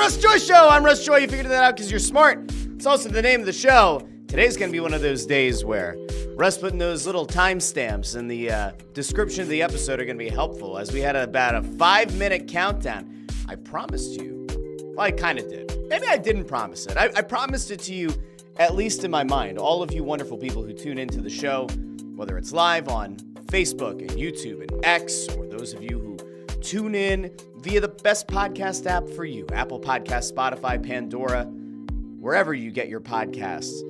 Russ Joy Show. I'm Russ Joy. You figured that out because you're smart. It's also the name of the show. Today's going to be one of those days where Russ putting those little timestamps in the description of the episode are going to be helpful, as we had about a 5-minute countdown. I promised you. Well, I kind of did. Maybe I didn't promise it. I promised it to you, at least in my mind. All of you wonderful people who tune into the show, whether it's live on Facebook and YouTube and X, or those of you who tune in via the best podcast app for you, Apple Podcasts, Spotify, Pandora, wherever you get your podcasts.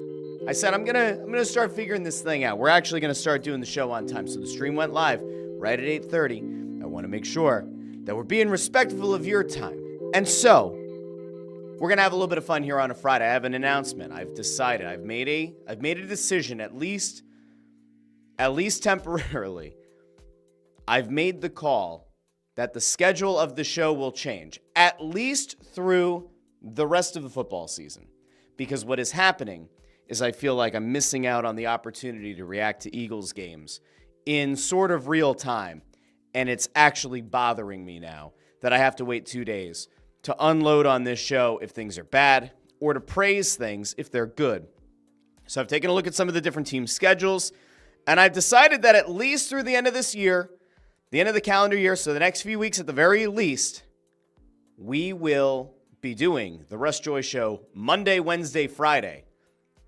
I said I'm gonna start figuring this thing out. We're actually gonna start doing the show on time. So the stream went live right at 8:30. I want to make sure that we're being respectful of your time. And so we're gonna have a little bit of fun here on a Friday. I have an announcement. I've decided. I've made a decision, at least temporarily. I've made the call that the schedule of the show will change, at least through the rest of the football season. Because what is happening is I feel like I'm missing out on the opportunity to react to Eagles games in sort of real time. And it's actually bothering me now that I have to wait 2 days to unload on this show if things are bad, or to praise things if they're good. So I've taken a look at some of the different team schedules, and I've decided that at least through the end of this year, the end of the calendar year, so the next few weeks at the very least, we will be doing the Russ Joy Show Monday, Wednesday, Friday,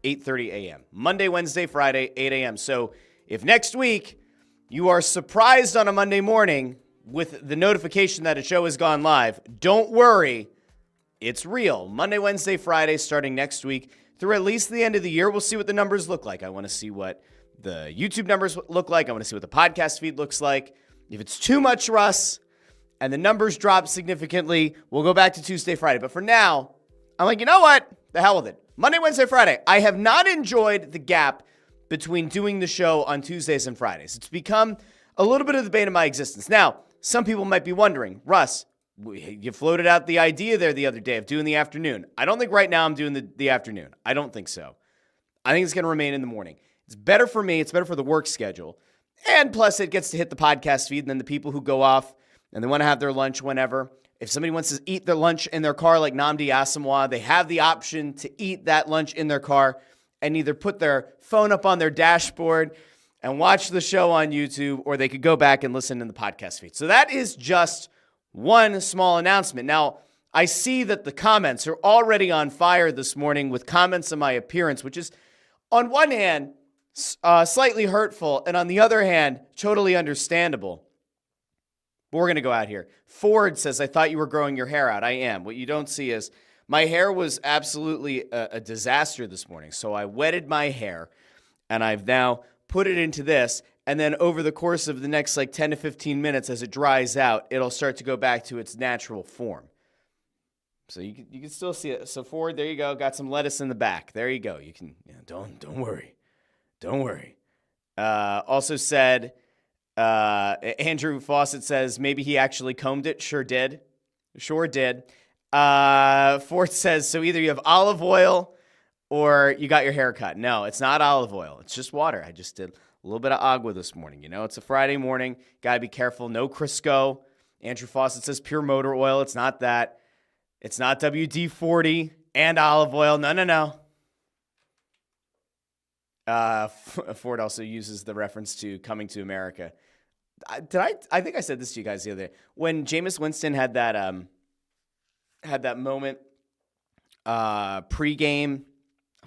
8:30 a.m. Monday, Wednesday, Friday, 8 a.m. So if next week you are surprised on a Monday morning with the notification that a show has gone live, don't worry, it's real. Monday, Wednesday, Friday, starting next week through at least the end of the year. We'll see what the numbers look like. I want to see what the YouTube numbers look like. I want to see what the podcast feed looks like. If it's too much, Russ, and the numbers drop significantly, we'll go back to Tuesday, Friday. But for now, I'm like, you know what? The hell with it. Monday, Wednesday, Friday. I have not enjoyed the gap between doing the show on Tuesdays and Fridays. It's become a little bit of the bane of my existence. Now, some people might be wondering, Russ, you floated out the idea there the other day of doing the afternoon. I don't think right now I'm doing the afternoon. I don't think so. I think it's going to remain in the morning. It's better for me. It's better for the work schedule. And plus, it gets to hit the podcast feed, and then the people who go off and they want to have their lunch whenever. If somebody wants to eat their lunch in their car like Nnamdi Asomugha, they have the option to eat that lunch in their car and either put their phone up on their dashboard and watch the show on YouTube, or they could go back and listen in the podcast feed. So that is just one small announcement. Now, I see that the comments are already on fire this morning with comments on my appearance, which is, on one hand, slightly hurtful, and on the other hand, totally understandable. But we're going to go out here. Ford says, I thought you were growing your hair out. I am. What you don't see is my hair was absolutely a disaster this morning. So I wetted my hair, and I've now put it into this. And then over the course of the next 10 to 15 minutes, as it dries out, it'll start to go back to its natural form. So you can still see it. So Ford, there you go. Got some lettuce in the back. There you go. You can, don't worry. Don't worry. Also said, Andrew Fawcett says, maybe he actually combed it. Sure did. Ford says, so either you have olive oil or you got your hair cut. No, it's not olive oil. It's just water. I just did a little bit of agua this morning. It's a Friday morning. Got to be careful. No Crisco. Andrew Fawcett says pure motor oil. It's not that. It's not WD-40 and olive oil. No. Ford also uses the reference to Coming to America. I think I said this to you guys the other day. When Jameis Winston had that moment pregame,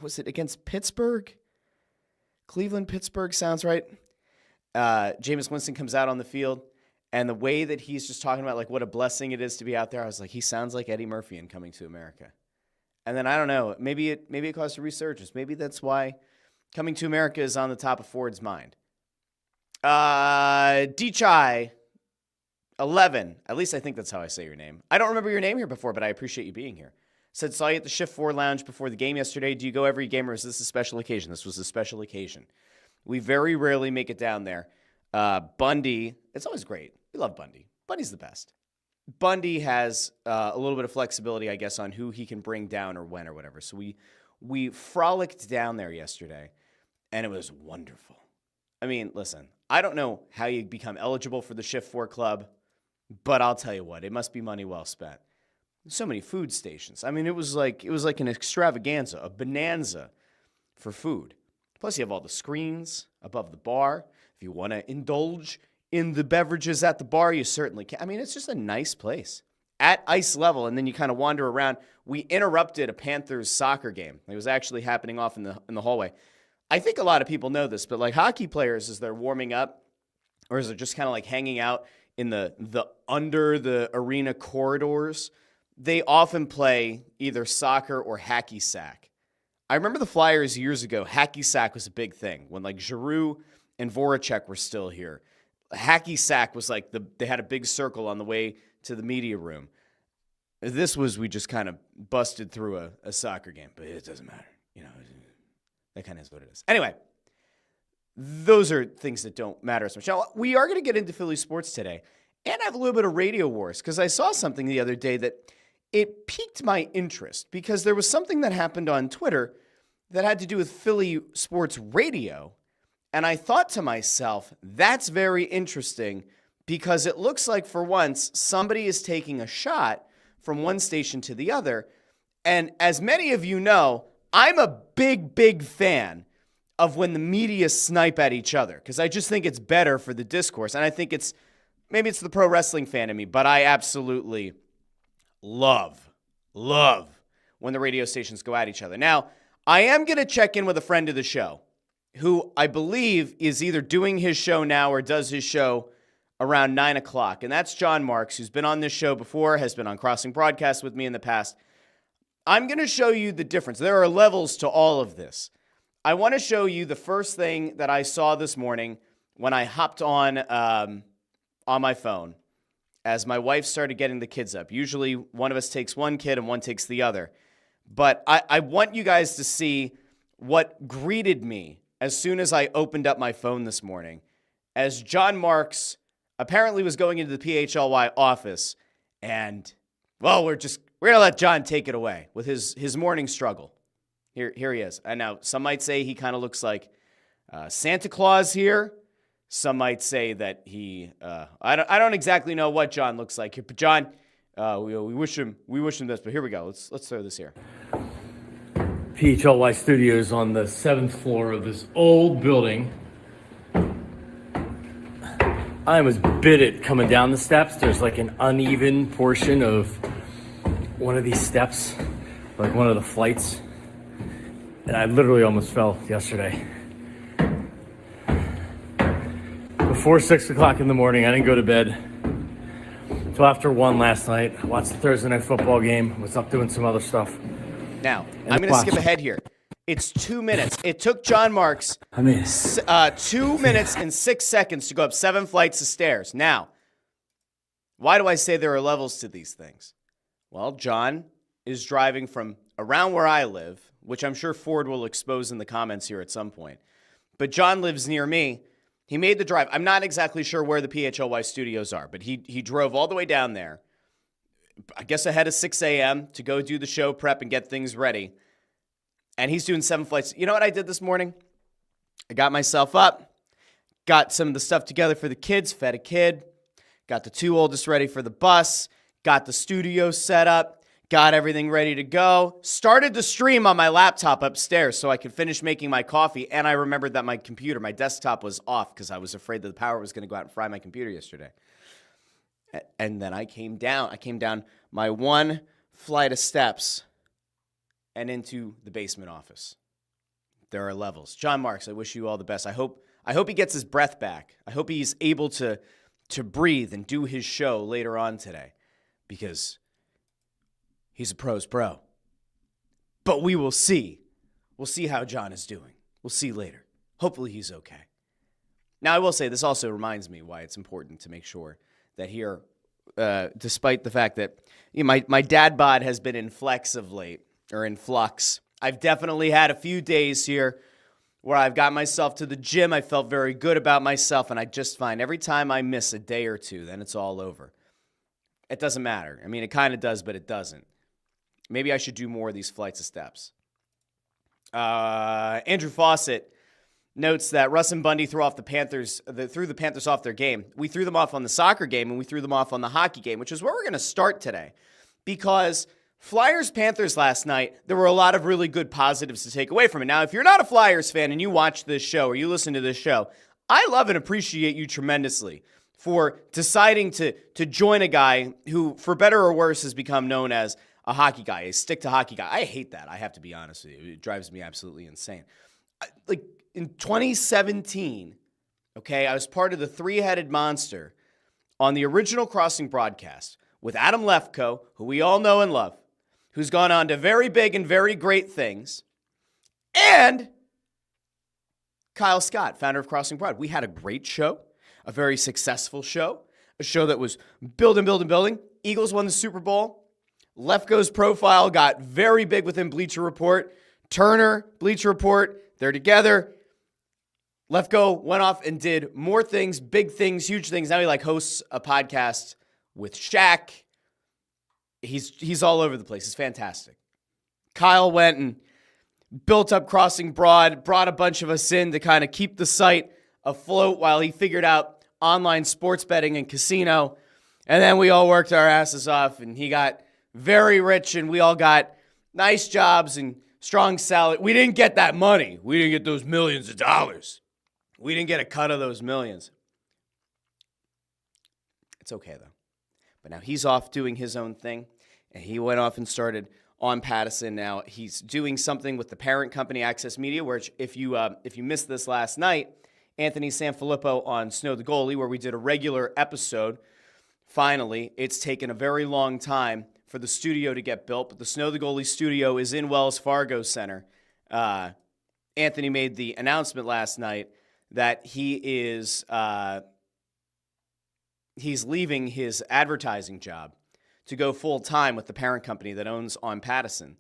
was it against Pittsburgh? Pittsburgh sounds right. Jameis Winston comes out on the field, and the way that he's just talking about what a blessing it is to be out there, I was like, he sounds like Eddie Murphy in Coming to America. And then I don't know, maybe it caused a resurgence. Maybe that's why Coming to America is on the top of Ford's mind. D-Chai 11, at least I think that's how I say your name. I don't remember your name here before, but I appreciate you being here. Said, saw you at the Shift 4 Lounge before the game yesterday. Do you go every game, or is this a special occasion? This was a special occasion. We very rarely make it down there. Bundy, it's always great. We love Bundy. Bundy's the best. Bundy has a little bit of flexibility, I guess, on who he can bring down or when or whatever. So we frolicked down there yesterday, and it was wonderful. I mean, listen, I don't know how you become eligible for the Shift 4 Club, but I'll tell you what, it must be money well spent. So many food stations. I mean, it was like an extravaganza, a bonanza for food. Plus, you have all the screens above the bar. If you want to indulge in the beverages at the bar, you certainly can. I mean, it's just a nice place at ice level, and then you kind of wander around. We interrupted a Panthers soccer game. It was actually happening off in the hallway. I think a lot of people know this, but like hockey players, as they're warming up, or as they're just kind of like hanging out in the under the arena corridors, they often play either soccer or hacky sack. I remember the Flyers years ago, hacky sack was a big thing. When like Giroux and Voracek were still here, hacky sack was like they had a big circle on the way to the media room. This was, we just kind of busted through a soccer game, but it doesn't matter. You know, that kind of is what it is. Anyway, those are things that don't matter as much. Now, we are going to get into Philly sports today and have a little bit of radio wars because I saw something the other day that it piqued my interest because there was something that happened on Twitter that had to do with Philly sports radio. And I thought to myself, that's very interesting because it looks like for once somebody is taking a shot from one station to the other. And as many of you know, I'm a big fan of when the media snipe at each other because I just think it's better for the discourse. And I think maybe it's the pro wrestling fan in me, but I absolutely love when the radio stations go at each other. Now, I am going to check in with a friend of the show who I believe is either doing his show now or does his show around 9 o'clock. And that's Jon Marks, who's been on this show before, has been on Crossing Broadcast with me in the past. I'm going to show you the difference. There are levels to all of this. I want to show you the first thing that I saw this morning when I hopped on my phone as my wife started getting the kids up. Usually one of us takes one kid and one takes the other. But I want you guys to see what greeted me as soon as I opened up my phone this morning, as Jon Marks apparently was going into the PHLY office, and, well, we're going to let Jon take it away with his morning struggle. Here he is. And now some might say he kind of looks like Santa Claus here. Some might say that he, I don't exactly know what Jon looks like here, but Jon, we wish him this, but here we go. Let's throw this here. PHLY Studios on the 7th floor of this old building. I was bitted coming down the steps. There's like an uneven portion of one of these steps, like one of the flights. And I literally almost fell yesterday. Before 6 o'clock in the morning, I didn't go to bed until after 1 last night. I watched the Thursday night football game, was up doing some other stuff. Now, I'm going to skip ahead here. It's 2 minutes. It took Jon Marks 2 minutes and 6 seconds to go up 7 flights of stairs. Now, why do I say there are levels to these things? Well, Jon is driving from around where I live, which I'm sure Ford will expose in the comments here at some point. But Jon lives near me. He made the drive. I'm not exactly sure where the PHLY studios are, but he drove all the way down there, I guess ahead of 6 a.m. to go do the show prep and get things ready. And he's doing 7 flights. You know what I did this morning? I got myself up, got some of the stuff together for the kids, fed a kid, got the 2 oldest ready for the bus, got the studio set up, got everything ready to go, started the stream on my laptop upstairs so I could finish making my coffee, and I remembered that my desktop was off because I was afraid that the power was going to go out and fry my computer yesterday. And then I came down my 1 flight of steps and into the basement office. There are levels. Jon Marks, I wish you all the best. I hope he gets his breath back. I hope he's able to breathe and do his show later on today because he's a pro's pro. But we will see. We'll see how Jon is doing. We'll see later. Hopefully he's okay. Now, I will say this also reminds me why it's important to make sure that here, despite the fact that my dad bod has been in flux of late, or in flux, I've definitely had a few days here where I've got myself to the gym. I felt very good about myself, and I just find every time I miss a day or two, then it's all over. It doesn't matter. I mean, it kind of does, but it doesn't. Maybe I should do more of these flights of steps. Andrew Fawcett notes that Russ and Bundy threw the Panthers off their game. We threw them off on the soccer game, and we threw them off on the hockey game, which is where we're going to start today. because Flyers-Panthers last night, there were a lot of really good positives to take away from it. Now, if you're not a Flyers fan and you watch this show or you listen to this show, I love and appreciate you tremendously for deciding to join a guy who, for better or worse, has become known as a hockey guy, a stick-to-hockey guy. I hate that, I have to be honest with you. It drives me absolutely insane. Like, in 2017, okay, I was part of the three-headed monster on the original Crossing broadcast with Adam Lefkoe, who we all know and love, who's gone on to very big and very great things, and Kyle Scott, founder of Crossing Prod. We had a great show, a very successful show, a show that was building. Eagles won the Super Bowl. Lefkoe's profile got very big within Bleacher Report. Turner, Bleacher Report, they're together. Lefkoe went off and did more things, big things, huge things. Now he hosts a podcast with Shaq. He's all over the place. It's fantastic. Kyle went and built up Crossing Broad, brought a bunch of us in to kind of keep the site afloat while he figured out online sports betting and casino. And then we all worked our asses off, and he got very rich, and we all got nice jobs and strong salary. We didn't get that money. We didn't get those millions of dollars. We didn't get a cut of those millions. It's okay, though. But now he's off doing his own thing, and he went off and started on Pattison. Now he's doing something with the parent company, Access Media, where if you missed this last night, Anthony Sanfilippo on Snow the Goalie, where we did a regular episode. Finally, it's taken a very long time for the studio to get built, but the Snow the Goalie Studio is in Wells Fargo Center. Anthony made the announcement last night that he's leaving his advertising job to go full-time with the parent company that owns On Pattison.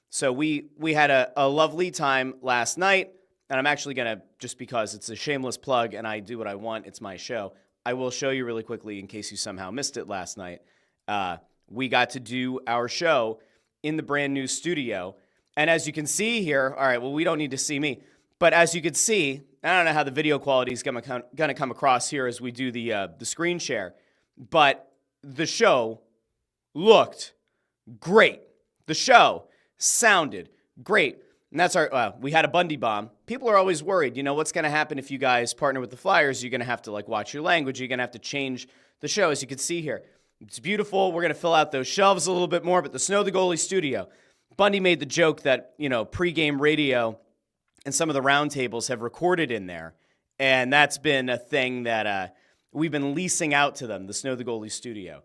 So we had a lovely time last night, and I'm actually going to, just because it's a shameless plug and I do what I want, it's my show, I will show you really quickly in case you somehow missed it last night. We got to do our show in the brand new studio. And as you can see here, all right, well, we don't need to see me, but as you can see, I don't know how the video quality is going to come across here as we do the screen share, but the show looked great. The show sounded great. And that's we had a Bundy bomb. People are always worried, what's going to happen if you guys partner with the Flyers? You're going to have to watch your language. You're going to have to change the show, as you can see here. It's beautiful. We're going to fill out those shelves a little bit more, but the Snow the Goalie Studio. Bundy made the joke that, pregame radio and some of the roundtables have recorded in there. And that's been a thing that we've been leasing out to them, the Snow the Goalie Studio.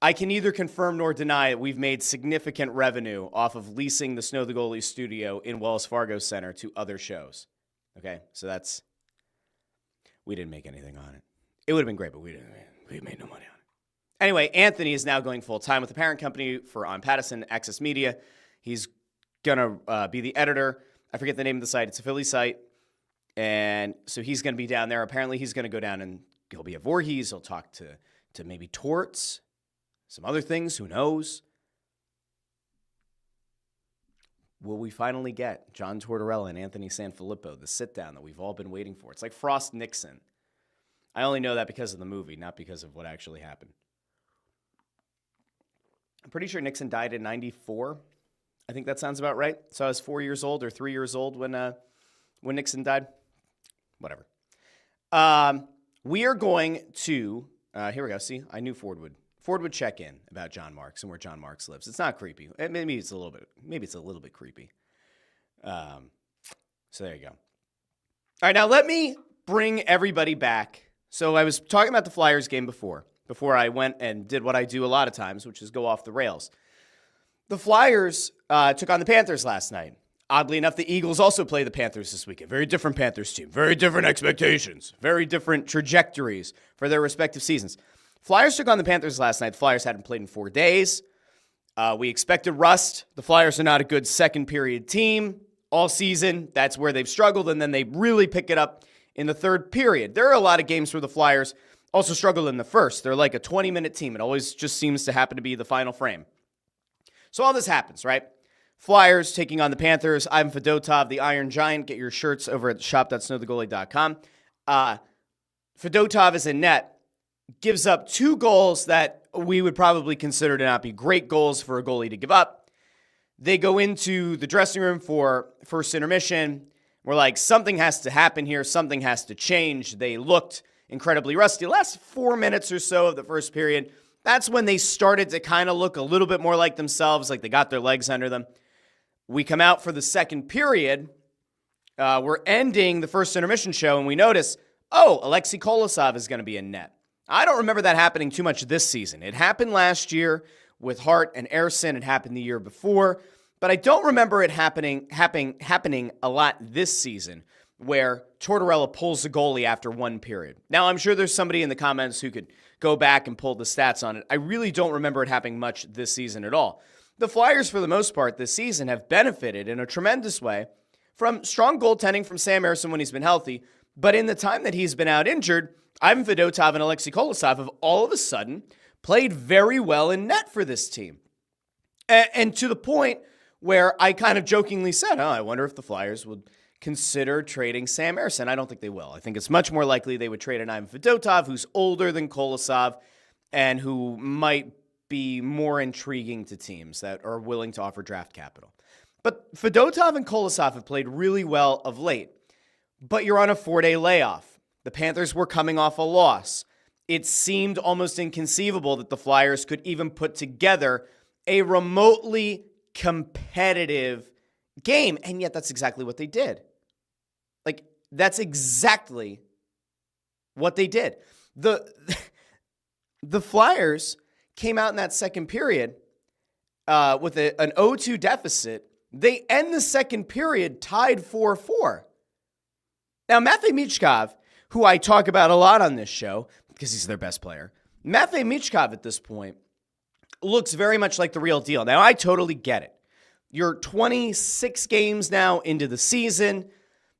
I can neither confirm nor deny that we've made significant revenue off of leasing the Snow the Goalie Studio in Wells Fargo Center to other shows. Okay, so we didn't make anything on it. It would have been great, but we made no money on it. Anyway, Anthony is now going full-time with the parent company for On Pattison, Access Media. He's going to be the editor. I forget the name of the site. It's a Philly site. And so he's going to be down there. Apparently, he's going to go down and he'll be at Voorhees. He'll talk to maybe Torts, some other things. Who knows? Will we finally get John Tortorella and Anthony Sanfilippo, the sit-down that we've all been waiting for? It's like Frost Nixon. I only know that because of the movie, not because of what actually happened. I'm pretty sure Nixon died in 94. I think that sounds about right. So I was 4 years old or 3 years old when Nixon died. Whatever. We are going to, here we go. See, I knew Ford would check in about Jon Marks and where Jon Marks lives. It's not creepy. Maybe it's a little bit creepy. So there you go. All right, now let me bring everybody back. So I was talking about the Flyers game before I went and did what I do a lot of times, which is go off the rails. The Flyers took on the Panthers last night. Oddly enough, the Eagles also play the Panthers this weekend. Very different Panthers team. Very different expectations. Very different trajectories for their respective seasons. Flyers took on the Panthers last night. The Flyers hadn't played in 4 days. We expected rust. The Flyers are not a good second-period team all season. That's where they've struggled, and then they really pick it up in the third period. There are a lot of games where the Flyers also struggle in the first. They're like a 20-minute team. It always just seems to happen to be the final frame. So all this happens, right? Flyers taking on the Panthers. Ivan Fedotov, the Iron Giant. Get your shirts over at shop.snowthegoalie.com. Fedotov is in net. gives up 2 goals that we would probably consider to not be great goals for a goalie to give up. They go into the dressing room for first intermission. We're like, something has to happen here. Something has to change. They looked incredibly rusty. The last 4 minutes or so of the first period, that's when they started to kind of look a little bit more like themselves, like they got their legs under them. We come out for the second period. We're ending the first intermission show, and we notice, Alexei Kolosov is going to be in net. I don't remember that happening too much this season. It happened last year with Hart and Ersson. It happened the year before. But I don't remember it happening a lot this season where Tortorella pulls the goalie after 1 period. Now, I'm sure there's somebody in the comments who could go back and pull the stats on it. I really don't remember it happening much this season at all. The Flyers, for the most part, this season have benefited in a tremendous way from strong goaltending from Sam Ersson when he's been healthy. But in the time that he's been out injured, Ivan Fedotov and Alexei Kolosov have all of a sudden played very well in net for this team. And to the point where I kind of jokingly said, I wonder if the Flyers would consider trading Sam Ersson. I don't think they will. I think it's much more likely they would trade an Ivan Fedotov, who's older than Kolosov and who might be more intriguing to teams that are willing to offer draft capital. But Fedotov and Kolosov have played really well of late. But you're on a 4-day layoff. The Panthers were coming off a loss. It seemed almost inconceivable that the Flyers could even put together a remotely competitive game. And yet that's exactly what they did. Like, that's exactly what they did. The Flyers came out in that second period with an 0-2 deficit. They end the second period tied 4-4. Now, Matvei Michkov, who I talk about a lot on this show because he's their best player, Matvei Michkov at this point looks very much like the real deal. Now, I totally get it. You're 26 games now into the season.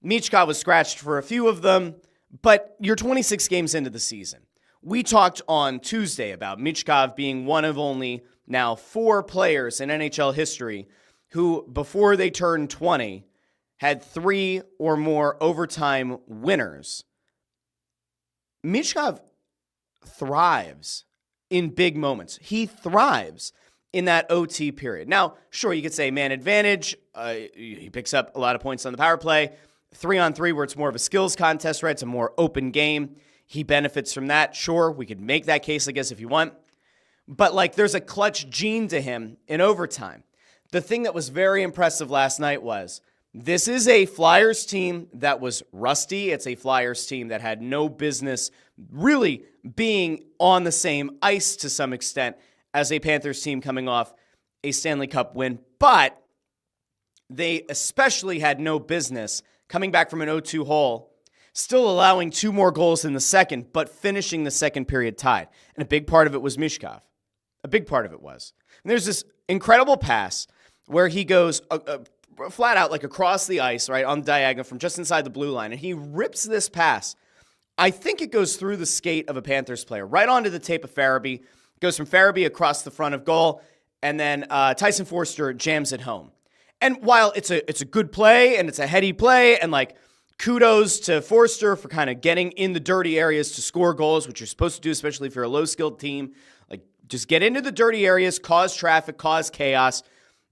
Michkov was scratched for a few of them, but you're 26 games into the season. We talked on Tuesday about Michkov being one of only now 4 players in NHL history who, before they turned 20, had 3 or more overtime winners. Michkov thrives in big moments. He thrives in that OT period. Now, sure, you could say man advantage. He picks up a lot of points on the power play. 3-on-3 where it's more of a skills contest, right? It's a more open game. He benefits from that. Sure, we could make that case, I guess, if you want. But, there's a clutch gene to him in overtime. The thing that was very impressive last night was this is a Flyers team that was rusty. It's a Flyers team that had no business really being on the same ice to some extent as a Panthers team coming off a Stanley Cup win. But they especially had no business coming back from an 0-2 hole, still allowing 2 more goals in the second, but finishing the second period tied. And a big part of it was Michkov. A big part of it was. And there's this incredible pass where he goes flat out across the ice, right, on the diagonal from just inside the blue line, and he rips this pass. I think it goes through the skate of a Panthers player, right onto the tape of Farabee. Goes from Farabee across the front of goal, and then Tyson Forster jams it home. And while it's a good play, and it's a heady play, and kudos to Forster for kind of getting in the dirty areas to score goals, which you're supposed to do, especially if you're a low-skilled team. Just get into the dirty areas, cause traffic, cause chaos,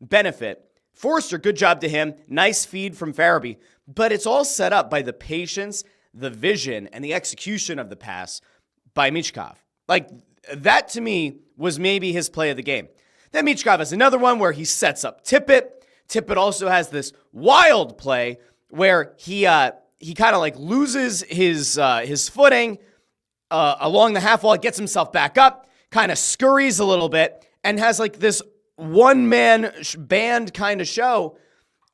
benefit. Forster, good job to him. Nice feed from Farabee. But it's all set up by the patience, the vision, and the execution of the pass by Michkov. That to me was maybe his play of the game. Then Michkov has another one where he sets up Tippett. Tippett also has this wild play where he kind of loses his footing along the half wall, gets himself back up, kind of scurries a little bit, and has this one-man band kind of show.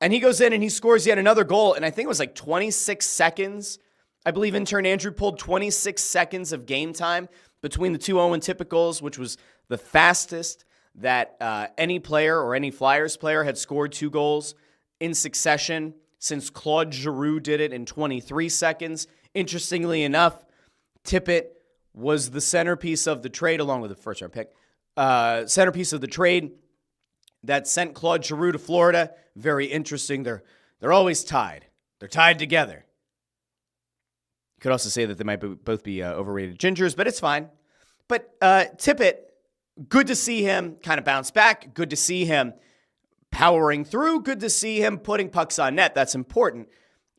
And he goes in and he scores yet another goal. And I think it was 26 seconds. I believe intern Andrew pulled 26 seconds of game time between the 2 Owen Tippett goals, which was the fastest that any player or any Flyers player had scored 2 goals in succession since Claude Giroux did it in 23 seconds. Interestingly enough, Tippett was the centerpiece of the trade, along with the first-round pick, centerpiece of the trade that sent Claude Giroux to Florida. Very interesting. They're always tied. They're tied together. You could also say that they might both be overrated gingers, but it's fine. But Tippett, good to see him kind of bounce back. Good to see him powering through. Good to see him putting pucks on net. That's important.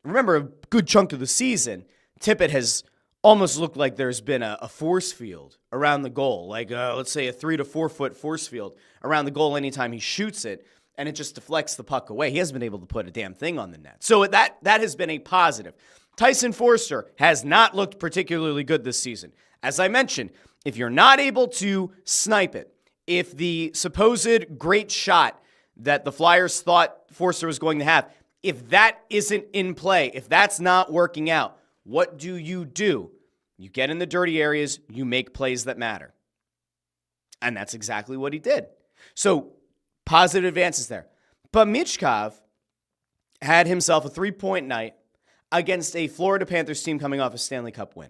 Remember, a good chunk of the season, Tippett has almost looked like there's been a force field around the goal. Like, let's say a 3 to 4 foot force field around the goal anytime he shoots it, and it just deflects the puck away. He hasn't been able to put a damn thing on the net. So that has been a positive. Tyson Forster has not looked particularly good this season. As I mentioned, if you're not able to snipe it, if the supposed great shot that the Flyers thought Forster was going to have, if that isn't in play, if that's not working out, what do? You get in the dirty areas, you make plays that matter. And that's exactly what he did. So, positive advances there. But Michkov had himself a 3-point night against a Florida Panthers team coming off a Stanley Cup win.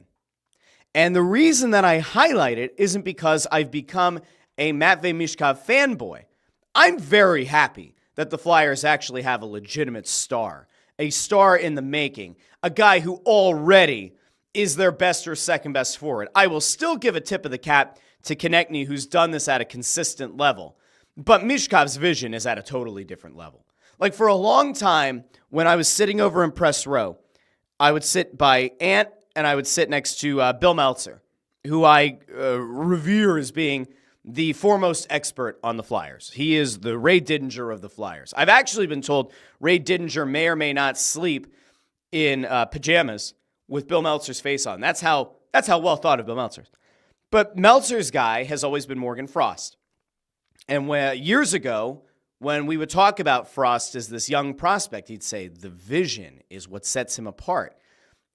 And the reason that I highlight it isn't because I've become a Matvei Michkov fanboy. I'm very happy that the Flyers actually have a legitimate star, a star in the making, a guy who already is their best or second best forward. I will still give a tip of the cap to Konechny, who's done this at a consistent level. But Michkov's vision is at a totally different level. Like, for a long time, when I was sitting over in press row, I would sit by Ant and I would sit next to Bill Meltzer, who I revere as being the foremost expert on the Flyers. He is the Ray Didinger of the Flyers. I've actually been told Ray Didinger may or may not sleep in pajamas with Bill Meltzer's face on. That's how well thought of Bill Meltzer. But Meltzer's guy has always been Morgan Frost. And years ago, when we would talk about Frost as this young prospect, he'd say the vision is what sets him apart.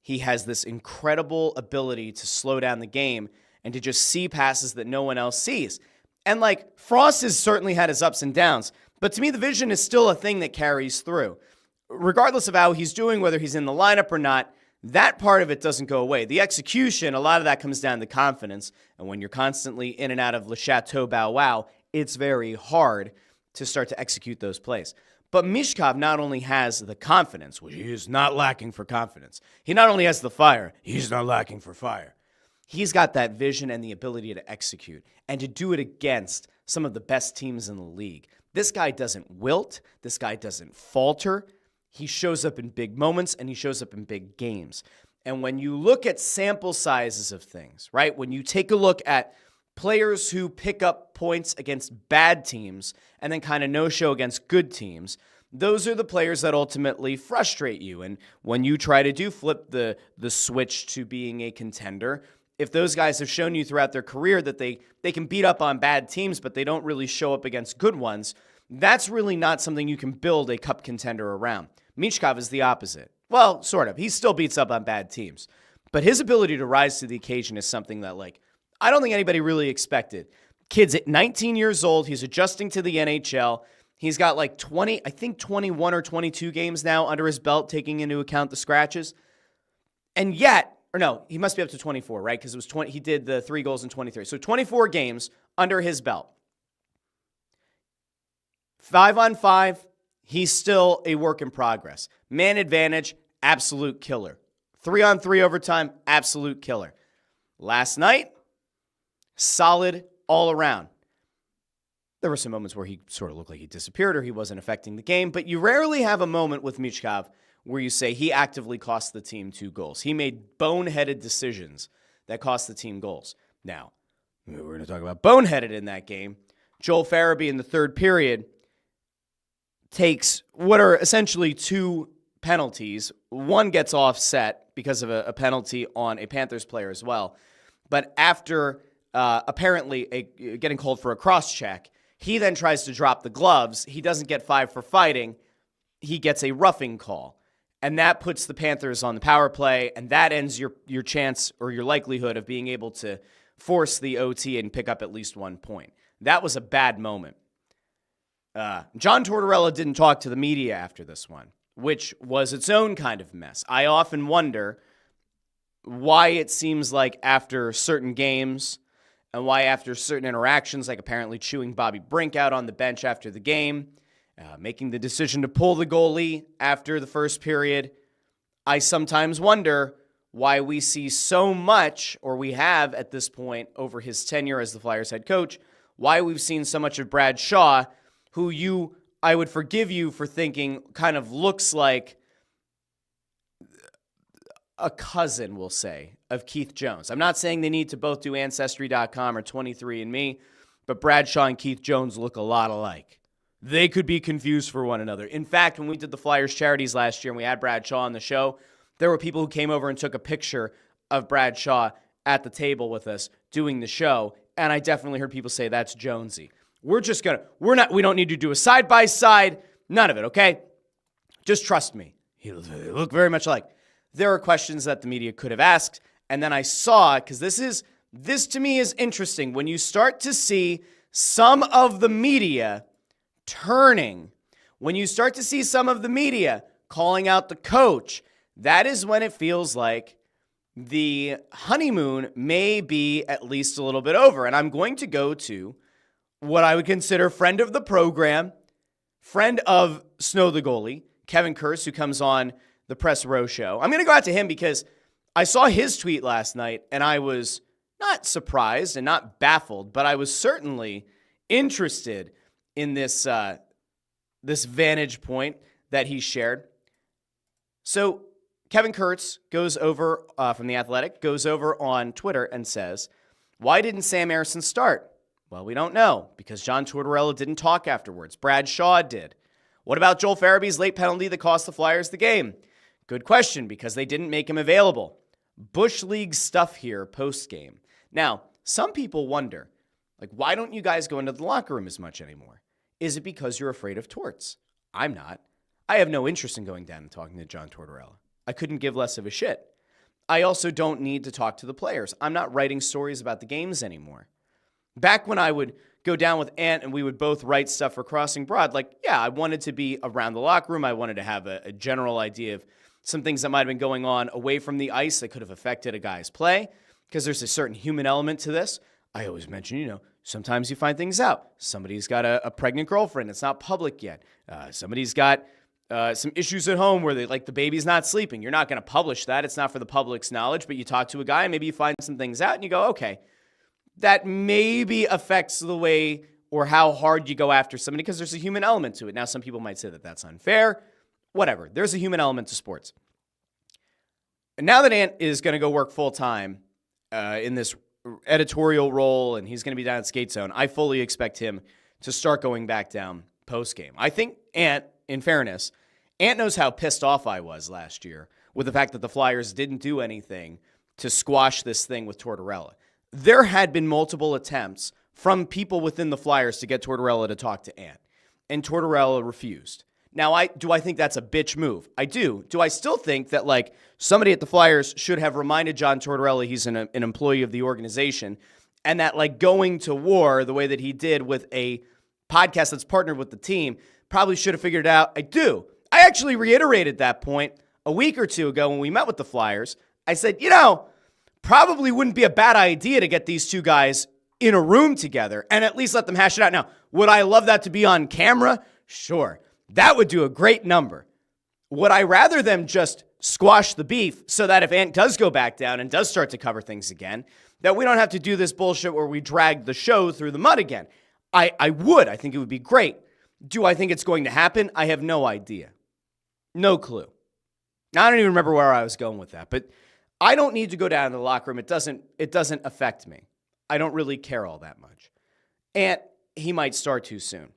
He has this incredible ability to slow down the game and to just see passes that no one else sees. And like, Frost has certainly had his ups and downs, but to me, the vision is still a thing that carries through. Regardless of how he's doing, whether he's in the lineup or not, that part of it doesn't go away. The execution, a lot of that comes down to confidence. And when you're constantly in and out of Le Chateau Bow Wow, it's very hard to start to execute those plays. But Michkov not only has the confidence, which he is not lacking for confidence. He not only has the fire, he's not lacking for fire. He's got that vision and the ability to execute and to do it against some of the best teams in the league. This guy doesn't wilt. This guy doesn't falter. He shows up in big moments and he shows up in big games. And when you look at sample sizes of things, right? When you take a look at players who pick up points against bad teams and then kind of no-show against good teams, those are the players that ultimately frustrate you. And when you try to flip the switch to being a contender, if those guys have shown you throughout their career that they can beat up on bad teams, but they don't really show up against good ones, that's really not something you can build a cup contender around. Michkov is the opposite. Well, sort of. He still beats up on bad teams. But his ability to rise to the occasion is something that, like, I don't think anybody really expected. Kid's at 19 years old. He's adjusting to the NHL. He's got like 21 or 22 games now under his belt, taking into account the scratches. And yet, or no, he must be up to 24, right? Because it was 20. He did the 3 goals in 23. So 24 games under his belt. 5-on-5, he's still a work in progress. Man advantage, absolute killer. 3-on-3 overtime, absolute killer. Last night, solid all around. There were some moments where he sort of looked like he disappeared or he wasn't affecting the game, but you rarely have a moment with Michkov where you say he actively cost the team 2 goals. He made boneheaded decisions that cost the team goals. Now, we're going to talk about boneheaded in that game. Joel Farabee in the third period takes what are essentially 2 penalties. One gets offset because of a penalty on a Panthers player as well. But after apparently getting called for a cross-check, he then tries to drop the gloves. He doesn't get 5 for fighting. He gets a roughing call. And that puts the Panthers on the power play, and that ends your chance or your likelihood of being able to force the OT and pick up at least 1 point. That was a bad moment. John Tortorella didn't talk to the media after this one, which was its own kind of mess. I often wonder why it seems like after certain games and why after certain interactions, like apparently chewing Bobby Brink out on the bench after the game, making the decision to pull the goalie after the first period, I sometimes wonder why we see so much, or we have at this point over his tenure as the Flyers head coach, why we've seen so much of Brad Shaw, who I would forgive you for thinking kind of looks like a cousin, we'll say, of Keith Jones. I'm not saying they need to both do Ancestry.com or 23andMe, but Brad Shaw and Keith Jones look a lot alike. They could be confused for one another. In fact, when we did the Flyers charities last year and we had Brad Shaw on the show, there were people who came over and took a picture of Brad Shaw at the table with us doing the show, and I definitely heard people say that's Jonesy. We don't need to do a side-by-side, none of it, okay? Just trust me. They look very much alike. There are questions that the media could have asked, and then I saw, because this to me is interesting, when you start to see some of the media turning, when you start to see some of the media calling out the coach, that is when it feels like the honeymoon may be at least a little bit over. And I'm going to go to what I would consider friend of the program, friend of Snow the Goalie, Kevin Kurtz, who comes on the Press Row show. I'm going to go out to him because I saw his tweet last night and I was not surprised and not baffled, but I was certainly interested in this vantage point that he shared. So Kevin Kurtz goes over from The Athletic, goes over on Twitter and says, why didn't Sam Ersson start? Well, we don't know because John Tortorella didn't talk afterwards. Brad Shaw did. What about Joel Farabee's late penalty that cost the Flyers the game? Good question, because they didn't make him available. Bush League stuff here post-game. Now, some people wonder, like, why don't you guys go into the locker room as much anymore? Is it because you're afraid of torts? I'm not. I have no interest in going down and talking to John Tortorella. I couldn't give less of a shit. I also don't need to talk to the players. I'm not writing stories about the games anymore. Back when I would go down with Ant and we would both write stuff for Crossing Broad, like, yeah, I wanted to be around the locker room. I wanted to have a general idea of some things that might have been going on away from the ice that could have affected a guy's play, because there's a certain human element to this. I always mention, sometimes you find things out. Somebody's got a pregnant girlfriend. It's not public yet. Somebody's got some issues at home where the baby's not sleeping. You're not going to publish that. It's not for the public's knowledge, but you talk to a guy and maybe you find some things out and you go, okay, that maybe affects the way or how hard you go after somebody because there's a human element to it. Now, some people might say that that's unfair. Whatever. There's a human element to sports. And now that Ant is going to go work full-time in this editorial role and he's going to be down at Skate Zone, I fully expect him to start going back down post-game. I think Ant, in fairness, Ant knows how pissed off I was last year with the fact that the Flyers didn't do anything to squash this thing with Tortorella. There had been multiple attempts from people within the Flyers to get Tortorella to talk to Ant, and Tortorella refused. Now, do I think that's a bitch move? I do. Do I still think that, somebody at the Flyers should have reminded John Tortorella he's an employee of the organization, and that, going to war the way that he did with a podcast that's partnered with the team, probably should have figured it out? I do. I actually reiterated that point a week or two ago when we met with the Flyers. I said, probably wouldn't be a bad idea to get these two guys in a room together and at least let them hash it out. Now, would I love that to be on camera? Sure. That would do a great number. Would I rather them just squash the beef so that if Ant does go back down and does start to cover things again, that we don't have to do this bullshit where we drag the show through the mud again? I would. I think it would be great. Do I think it's going to happen? I have no idea. No clue. I don't even remember where I was going with that, but I don't need to go down to the locker room. It doesn't affect me. I don't really care all that much. And he might start too soon.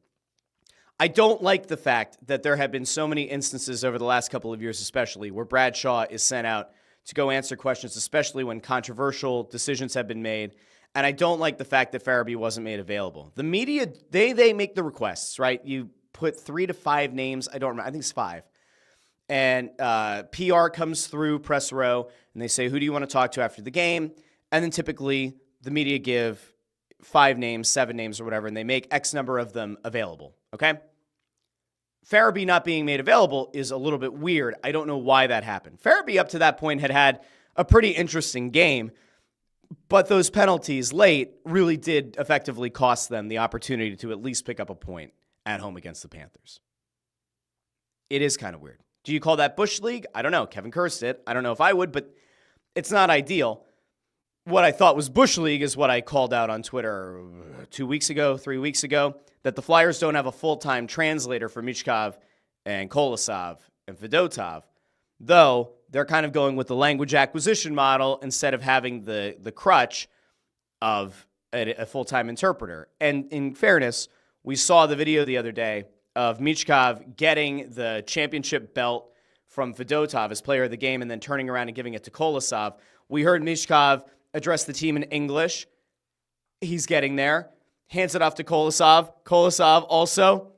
I don't like the fact that there have been so many instances over the last couple of years, especially, where Brad Shaw is sent out to go answer questions, especially when controversial decisions have been made. And I don't like the fact that Farabee wasn't made available. The media, they make the requests, right? You put 3 to 5 names. I don't remember. I think it's 5. And PR comes through Press Row, and they say, who do you want to talk to after the game? And then typically the media give 5 names, 7 names, or whatever, and they make X number of them available, okay? Farabee not being made available is a little bit weird. I don't know why that happened. Farabee up to that point had a pretty interesting game, but those penalties late really did effectively cost them the opportunity to at least pick up a point at home against the Panthers. It is kind of weird. Do you call that Bush League? I don't know. Kevin Kurtz did. I don't know if I would, but It's not ideal. What I thought was Bush League is what I called out on Twitter 2 weeks ago, 3 weeks ago, that the Flyers don't have a full-time translator for Michkov and Kolosov and Fedotov, though they're kind of going with the language acquisition model instead of having the crutch of a full-time interpreter. And in fairness, we saw the video the other day of Michkov getting the championship belt from Fedotov as player of the game and then turning around and giving it to Kolosov. We heard Michkov address the team in English. He's getting there. Hands it off to Kolosov. Kolosov also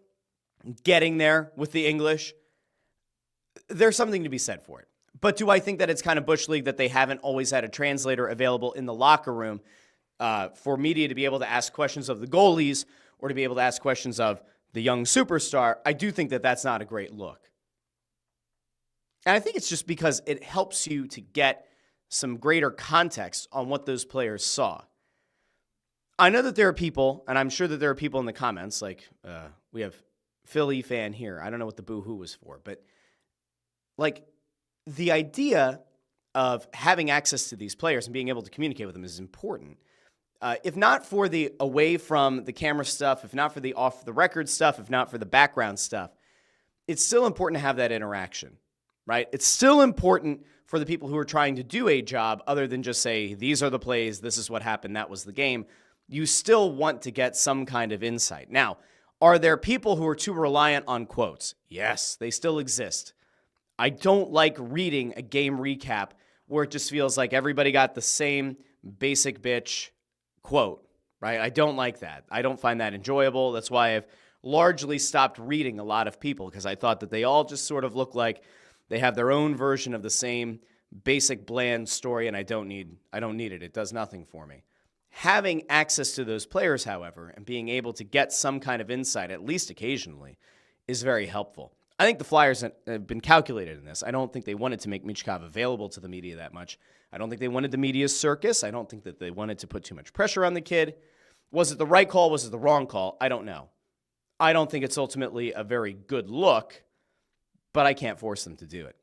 getting there with the English. There's something to be said for it. But do I think that it's kind of Bush League that they haven't always had a translator available in the locker room for media to be able to ask questions of the goalies or to be able to ask questions of the young superstar? I do think that that's not a great look. And I think it's just because it helps you to get some greater context on what those players saw. I know that there are people, and I'm sure that there are people in the comments, like we have Philly fan here. I don't know what the boo-hoo was for, but like the idea of having access to these players and being able to communicate with them is important. If not for the away from the camera stuff, if not for the off the record stuff, if not for the background stuff, it's still important to have that interaction, right? It's still important for the people who are trying to do a job other than just say, these are the plays, this is what happened, that was the game. You still want to get some kind of insight. Now, are there people who are too reliant on quotes? Yes, they still exist. I don't like reading a game recap where it just feels like everybody got the same basic bitch quote, right? I don't like that. I don't find that enjoyable. That's why I've largely stopped reading a lot of people, because I thought that they all just sort of look like they have their own version of the same basic bland story, and I don't need it. It does nothing for me. Having access to those players, however, and being able to get some kind of insight, at least occasionally, is very helpful. I think the Flyers have been calculated in this. I don't think they wanted to make Michkov available to the media that much. I don't think they wanted the media's circus. I don't think that they wanted to put too much pressure on the kid. Was it the right call? Was it the wrong call? I don't know. I don't think it's ultimately a very good look, but I can't force them to do it.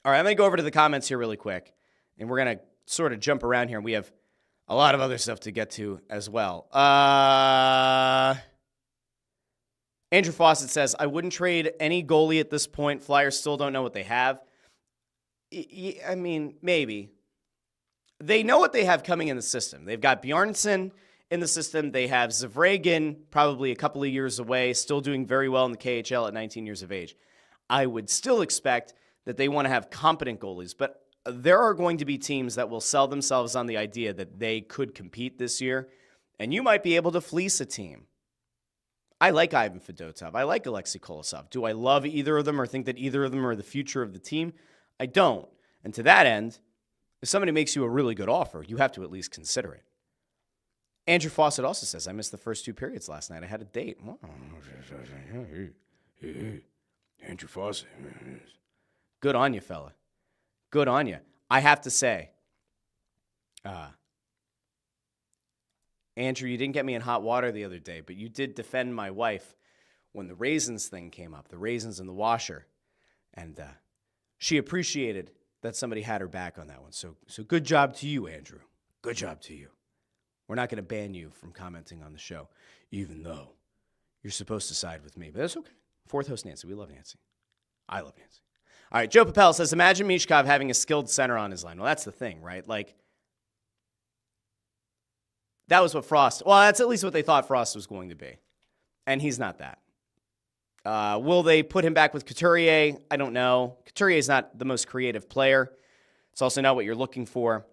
All right, I'm going to go over to the comments here really quick, and we're going to sort of jump around here. We have a lot of other stuff to get to as well. Andrew Fawcett says, I wouldn't trade any goalie at this point. Flyers still don't know what they have. I mean, maybe. They know what they have coming in the system. They've got Bjarnason in the system. They have Zavragin, probably a couple of years away, still doing very well in the KHL at 19 years of age. I would still expect that they want to have competent goalies, but there are going to be teams that will sell themselves on the idea that they could compete this year, and you might be able to fleece a team. I like Ivan Fedotov. I like Alexei Kolosov. Do I love either of them or think that either of them are the future of the team? I don't. And to that end, if somebody makes you a really good offer, you have to at least consider it. Andrew Fawcett also says, I missed the first 2 periods last night. I had a date. Andrew Fawcett. Good on you, fella. Good on you. I have to say, Andrew, you didn't get me in hot water the other day, but you did defend my wife when the raisins thing came up, the raisins in the washer. And she appreciated that somebody had her back on that one. So good job to you, Andrew. Good job to you. We're not going to ban you from commenting on the show, even though you're supposed to side with me. But that's okay. Fourth host, Nancy. We love Nancy. I love Nancy. All right, Joe Papel says, imagine Michkov having a skilled center on his line. Well, that's the thing, right? Like, that was what Frost, well, that's at least what they thought Frost was going to be. And he's not that. Will they put him back with Couturier? I don't know. Couturier is not the most creative player. It's also not what you're looking for.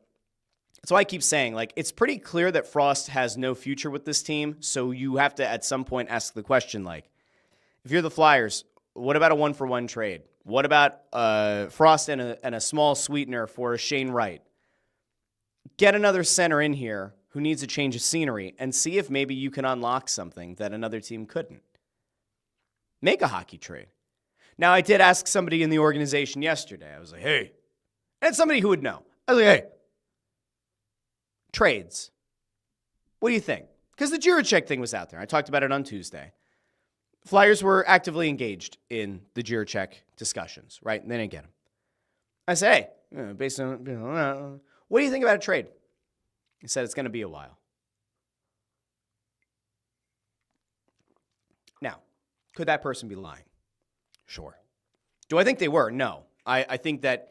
That's why I keep saying, like, it's pretty clear that Frost has no future with this team. So you have to, at some point, ask the question, like, if you're the Flyers, what about a 1-for-1 trade? What about Frost and a small sweetener for Shane Wright? Get another center in here who needs a change of scenery and see if maybe you can unlock something that another team couldn't. Make a hockey trade. Now, I did ask somebody in the organization yesterday. I was like, hey, and somebody who would know. I was like, hey, trades. What do you think? Because the Jiricek thing was out there. I talked about it on Tuesday. Flyers were actively engaged in the Jiricek discussions, right? And they didn't get him. I said, hey, based on, what do you think about a trade? He said it's going to be a while. Now, could that person be lying? Sure. Do I think they were? No. I think that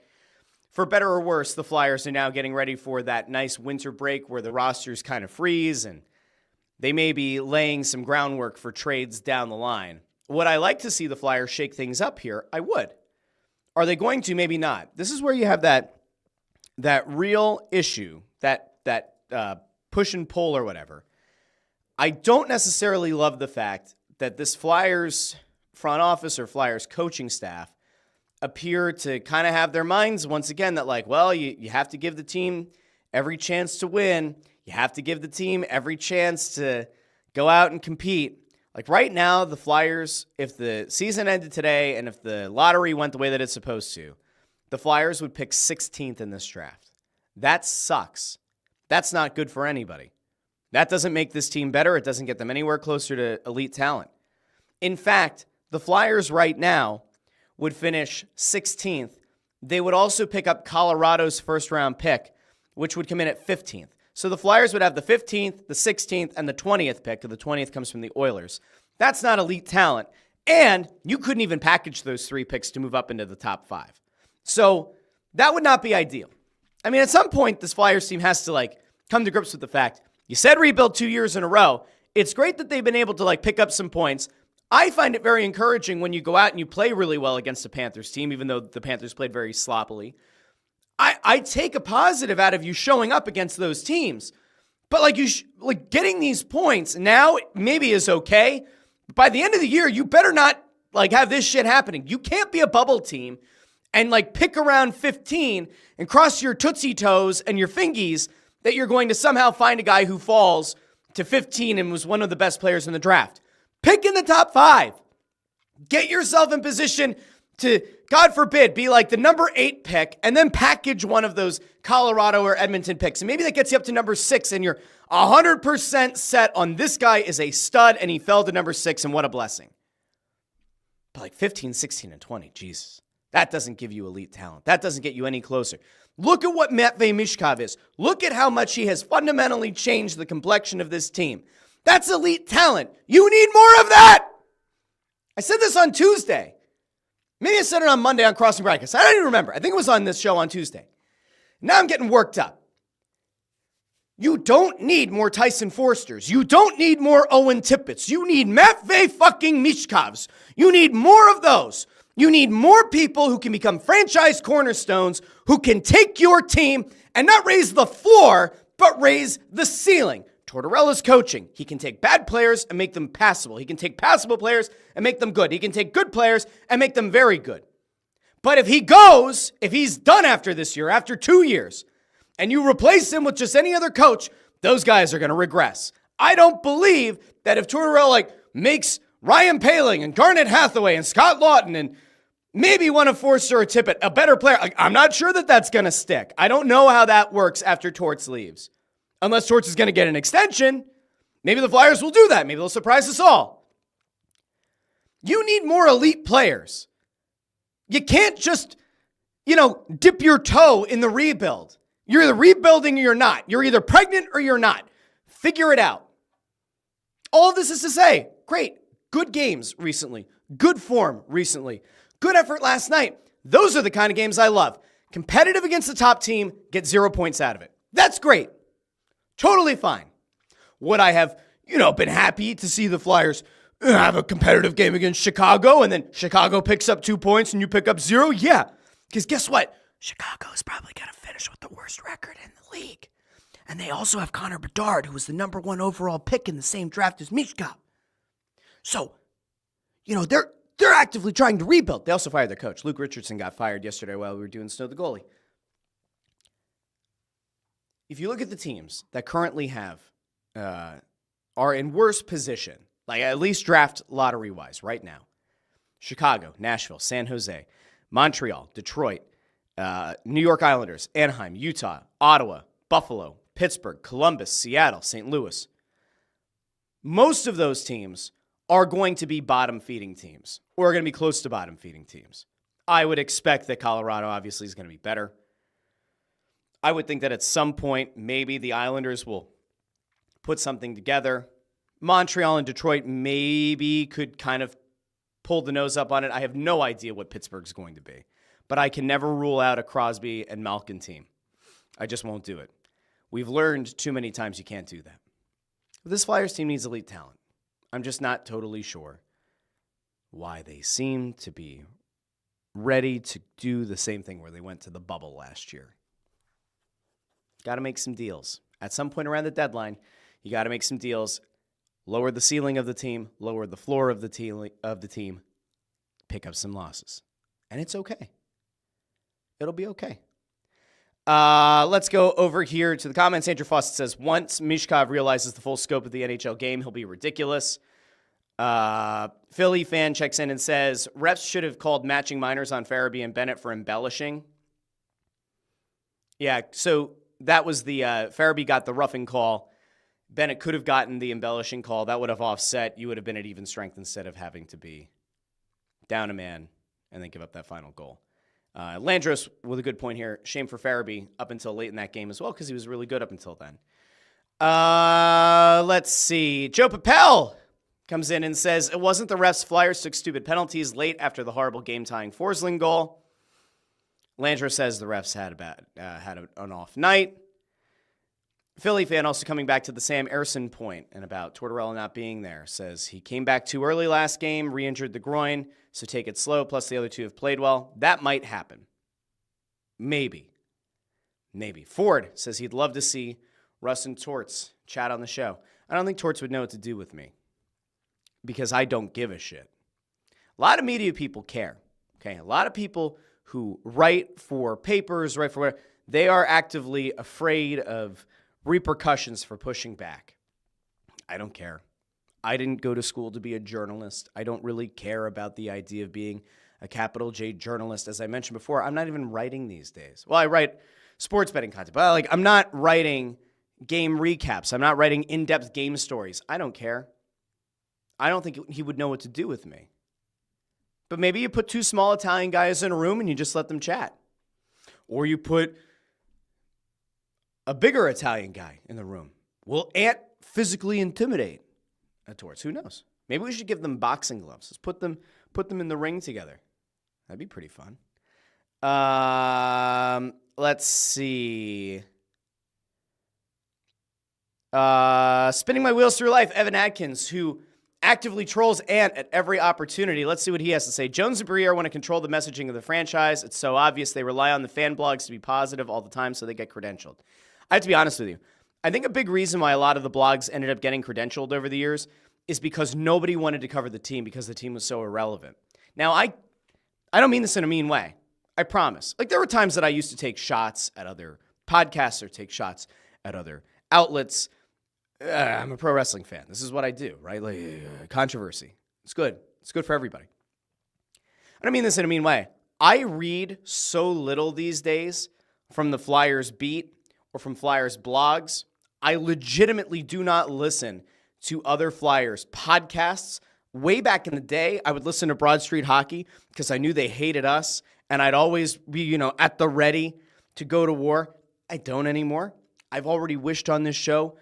for better or worse, the Flyers are now getting ready for that nice winter break where the rosters kind of freeze and they may be laying some groundwork for trades down the line. Would I like to see the Flyers shake things up here? I would. Are they going to? Maybe not. This is where you have that real issue, that push and pull or whatever. I don't necessarily love the fact that this Flyers front office or Flyers coaching staff appear to kind of have their minds once again that like, well, you have to give the team every chance to win. You have to give the team every chance to go out and compete. Like right now, the Flyers, if the season ended today and if the lottery went the way that it's supposed to, the Flyers would pick 16th in this draft. That sucks. That's not good for anybody. That doesn't make this team better. It doesn't get them anywhere closer to elite talent. In fact, the Flyers right now would finish 16th. They would also pick up Colorado's first-round pick, which would come in at 15th. So the Flyers would have the 15th, the 16th, and the 20th pick, and the 20th comes from the Oilers. That's not elite talent, and you couldn't even package those 3 picks to move up into the top 5. So that would not be ideal. I mean, at some point, this Flyers team has to, come to grips with the fact, you said rebuild 2 years in a row. It's great that they've been able to, pick up some points. I find it very encouraging when you go out and you play really well against the Panthers team, even though the Panthers played very sloppily. I take a positive out of you showing up against those teams. But getting these points now maybe is okay. But by the end of the year, you better not have this shit happening. You can't be a bubble team and pick around 15 and cross your tootsie toes and your fingies that you're going to somehow find a guy who falls to 15 and was one of the best players in the draft. Pick in the top 5. Get yourself in position to, God forbid, be the number 8 pick and then package one of those Colorado or Edmonton picks. And maybe that gets you up to number 6 and you're 100% set on this guy is a stud and he fell to number 6 and what a blessing. But 15, 16, and 20, Jesus. That doesn't give you elite talent. That doesn't get you any closer. Look at what Matvei Michkov is. Look at how much he has fundamentally changed the complexion of this team. That's elite talent. You need more of that. I said this on Tuesday. Maybe I said it on Monday on Crossing Broadcast. I don't even remember. I think it was on this show on Tuesday. Now I'm getting worked up. You don't need more Tyson Forsters. You don't need more Owen Tippett's. You need Matvei fucking Michkovs. You need more of those. You need more people who can become franchise cornerstones, who can take your team and not raise the floor, but raise the ceiling. Tortorella's coaching. He can take bad players and make them passable. He can take passable players and make them good. He can take good players and make them very good. But if he's done after this year, after 2 years, and you replace him with just any other coach, those guys are going to regress. I don't believe that if Tortorella makes Ryan Poehling and Garnet Hathaway and Scott Lawton and maybe one of Forster or Tippett a better player, I'm not sure that that's going to stick. I don't know how that works after Torts leaves. Unless Torts is going to get an extension, maybe the Flyers will do that. Maybe they'll surprise us all. You need more elite players. You can't just, dip your toe in the rebuild. You're either rebuilding or you're not. You're either pregnant or you're not. Figure it out. All of this is to say, great, good games recently, good form recently, good effort last night. Those are the kind of games I love. Competitive against the top team, get 0 points out of it. That's great. Totally fine. Would I have, been happy to see the Flyers have a competitive game against Chicago and then Chicago picks up 2 points and you pick up 0? Yeah. Because guess what? Chicago is probably going to finish with the worst record in the league. And they also have Connor Bedard, who was the number 1 overall pick in the same draft as Michkov. So, they're actively trying to rebuild. They also fired their coach. Luke Richardson got fired yesterday while we were doing Snow the Goalie. If you look at the teams that currently have, are in worse position, at least draft lottery-wise right now, Chicago, Nashville, San Jose, Montreal, Detroit, New York Islanders, Anaheim, Utah, Ottawa, Buffalo, Pittsburgh, Columbus, Seattle, St. Louis. Most of those teams are going to be bottom-feeding teams or are going to be close to bottom-feeding teams. I would expect that Colorado obviously is going to be better. I would think that at some point, maybe the Islanders will put something together. Montreal and Detroit maybe could kind of pull the nose up on it. I have no idea what Pittsburgh's going to be. But I can never rule out a Crosby and Malkin team. I just won't do it. We've learned too many times you can't do that. This Flyers team needs elite talent. I'm just not totally sure why they seem to be ready to do the same thing where they went to the bubble last year. Got to make some deals. At some point around the deadline, you got to make some deals. Lower the ceiling of the team, lower the floor of the team, pick up some losses. And it's okay. It'll be okay. Let's go over here to the comments. Andrew Fawcett says, once Michkov realizes the full scope of the NHL game, he'll be ridiculous. Philly fan checks in and says, refs should have called matching minors on Farabee and Bennett for embellishing. Yeah, so that was the Farabee got the roughing call. Bennett could have gotten the embellishing call. That would have offset. You would have been at even strength instead of having to be down a man and then give up that final goal. Landros with a good point here. Shame for Farabee up until late in that game as well because he was really good up until then. Let's see. Joe Papel comes in and says, it wasn't the refs. Flyers took stupid penalties late after the horrible game-tying Forsling goal. Landros says the refs had an off night. Philly fan also coming back to the Sam Ersson point and about Tortorella not being there. Says he came back too early last game, re-injured the groin, so take it slow, plus the other two have played well. That might happen. Maybe. Ford says he'd love to see Russ and Torts chat on the show. I don't think Torts would know what to do with me because I don't give a shit. A lot of media people care. Okay, a lot of people who write for papers, write for whatever, they are actively afraid of repercussions for pushing back. I don't care. I didn't go to school to be a journalist. I don't really care about the idea of being a capital J journalist. As I mentioned before, I'm not even writing these days. Well, I write sports betting content, but I'm not writing game recaps. I'm not writing in-depth game stories. I don't care. I don't think he would know what to do with me. But maybe you put two small Italian guys in a room and you just let them chat. Or you put a bigger Italian guy in the room. Will Ant physically intimidate a Torts? Who knows? Maybe we should give them boxing gloves. Let's put them in the ring together. That'd be pretty fun. Let's see. Spinning my wheels through life, Evan Adkins, who actively trolls Ant at every opportunity. Let's see what he has to say. Jones and Briere want to control the messaging of the franchise. It's so obvious. They rely on the fan blogs to be positive all the time, so they get credentialed. I have to be honest with you. I think a big reason why a lot of the blogs ended up getting credentialed over the years is because nobody wanted to cover the team because the team was so irrelevant. Now, I don't mean this in a mean way. I promise. Like, there were times that I used to take shots at other podcasts or take shots at other outlets. I'm a pro wrestling fan. This is what I do, right? Like, controversy. It's good. It's good for everybody. I don't mean this in a mean way. I read so little these days from the Flyers beat or from Flyers blogs. I legitimately do not listen to other Flyers podcasts. Way back in the day, I would listen to Broad Street Hockey because I knew they hated us, and I'd always be, at the ready to go to war. I don't anymore. I've already wished on this show,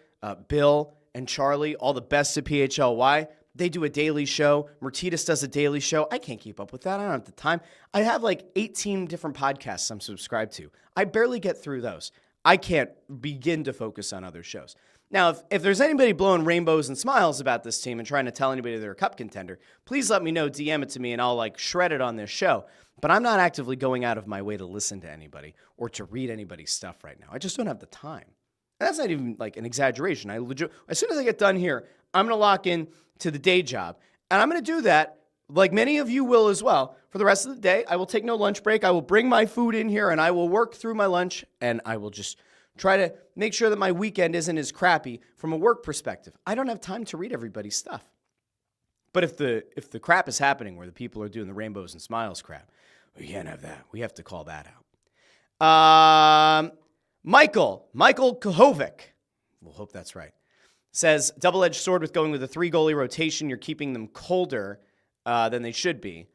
Bill and Charlie, all the best at PHLY. They do a daily show. Mertitas does a daily show. I can't keep up with that. I don't have the time. I have like 18 different podcasts I'm subscribed to. I barely get through those. I can't begin to focus on other shows. Now, if there's anybody blowing rainbows and smiles about this team and trying to tell anybody they're a cup contender, please let me know, DM it to me, and I'll shred it on this show. But I'm not actively going out of my way to listen to anybody or to read anybody's stuff right now. I just don't have the time. And that's not even an exaggeration. As soon as I get done here, I'm going to lock in to the day job. And I'm going to do that, like many of you will as well, for the rest of the day. I will take no lunch break. I will bring my food in here, and I will work through my lunch, and I will just try to make sure that my weekend isn't as crappy from a work perspective. I don't have time to read everybody's stuff. But if the crap is happening where the people are doing the rainbows and smiles crap, we can't have that. We have to call that out. Michael Kohovic, we'll hope that's right, says, double-edged sword with going with a 3-goalie rotation. You're keeping them colder than they should be.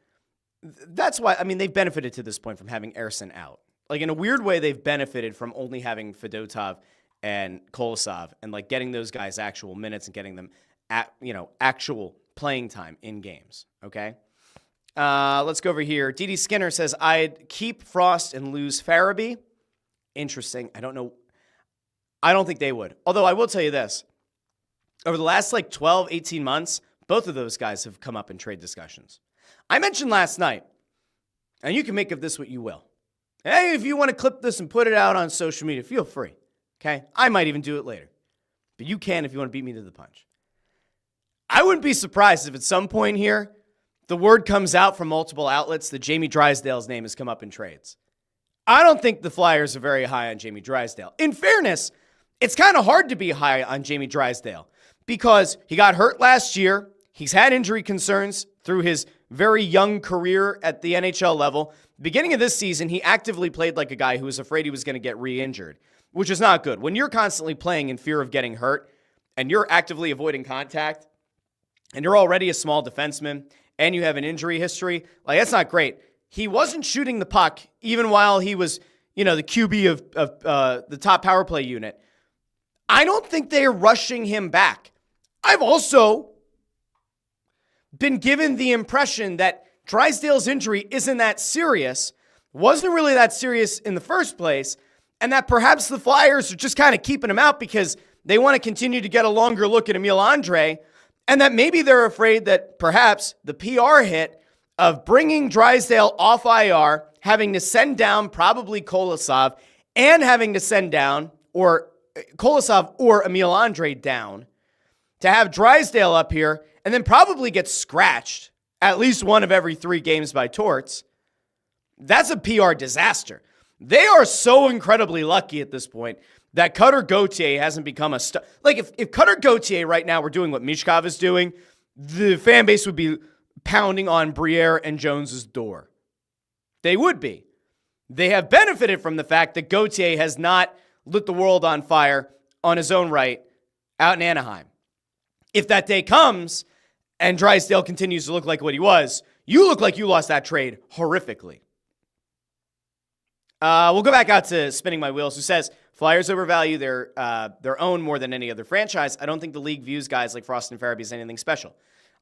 That's why, they've benefited to this point from having Ersson out. Like, in a weird way, they've benefited from only having Fedotov and Kolosov and, like, getting those guys actual minutes and getting them actual playing time in games, okay? Let's go over here. D.D. Skinner says, I'd keep Frost and lose Farabee. Interesting. I don't know. I don't think they would. Although I will tell you this. Over the last, 12, 18 months, both of those guys have come up in trade discussions. I mentioned last night, and you can make of this what you will. Hey, if you want to clip this and put it out on social media, feel free, okay? I might even do it later. But you can if you want to beat me to the punch. I wouldn't be surprised if at some point here, the word comes out from multiple outlets that Jamie Drysdale's name has come up in trades. I don't think the Flyers are very high on Jamie Drysdale. In fairness, it's kind of hard to be high on Jamie Drysdale because he got hurt last year. He's had injury concerns through his very young career at the NHL level. Beginning of this season, he actively played like a guy who was afraid he was going to get re-injured, which is not good. When you're constantly playing in fear of getting hurt and you're actively avoiding contact and you're already a small defenseman and you have an injury history, that's not great. He wasn't shooting the puck even while he was, the QB of the top power play unit. I don't think they are rushing him back. I've also been given the impression that Drysdale's injury isn't that serious, wasn't really that serious in the first place, and that perhaps the Flyers are just kind of keeping him out because they want to continue to get a longer look at Emil Andre, and that maybe they're afraid that perhaps the PR hit of bringing Drysdale off IR, having to send down probably Kolosov, and having to send down, or Kolosov or Emil Andre down, to have Drysdale up here, and then probably get scratched at least one of every 3 games by Torts. That's a PR disaster. They are so incredibly lucky at this point that Cutter Gauthier hasn't become a star. If Cutter Gauthier right now were doing what Michkov is doing, the fan base would be pounding on Briere and Jones's door. They would be. They have benefited from the fact that Gauthier has not lit the world on fire on his own right out in Anaheim. If that day comes and Drysdale continues to look like what he was, you look like you lost that trade horrifically. We'll go back out to Spinning My Wheels, who says, Flyers overvalue their own more than any other franchise. I don't think the league views guys like Frost and Farabee as anything special.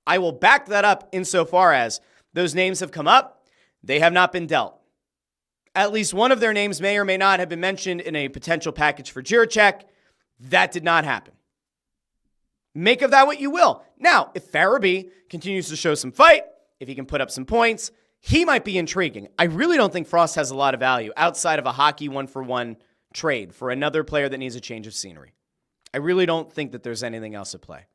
I will back that up insofar as those names have come up. They have not been dealt. At least one of their names may or may not have been mentioned in a potential package for Jiricek. That did not happen. Make of that what you will. Now, if Farabee continues to show some fight, if he can put up some points, he might be intriguing. I really don't think Frost has a lot of value outside of a hockey 1-for-1 trade for another player that needs a change of scenery. I really don't think that there's anything else at play.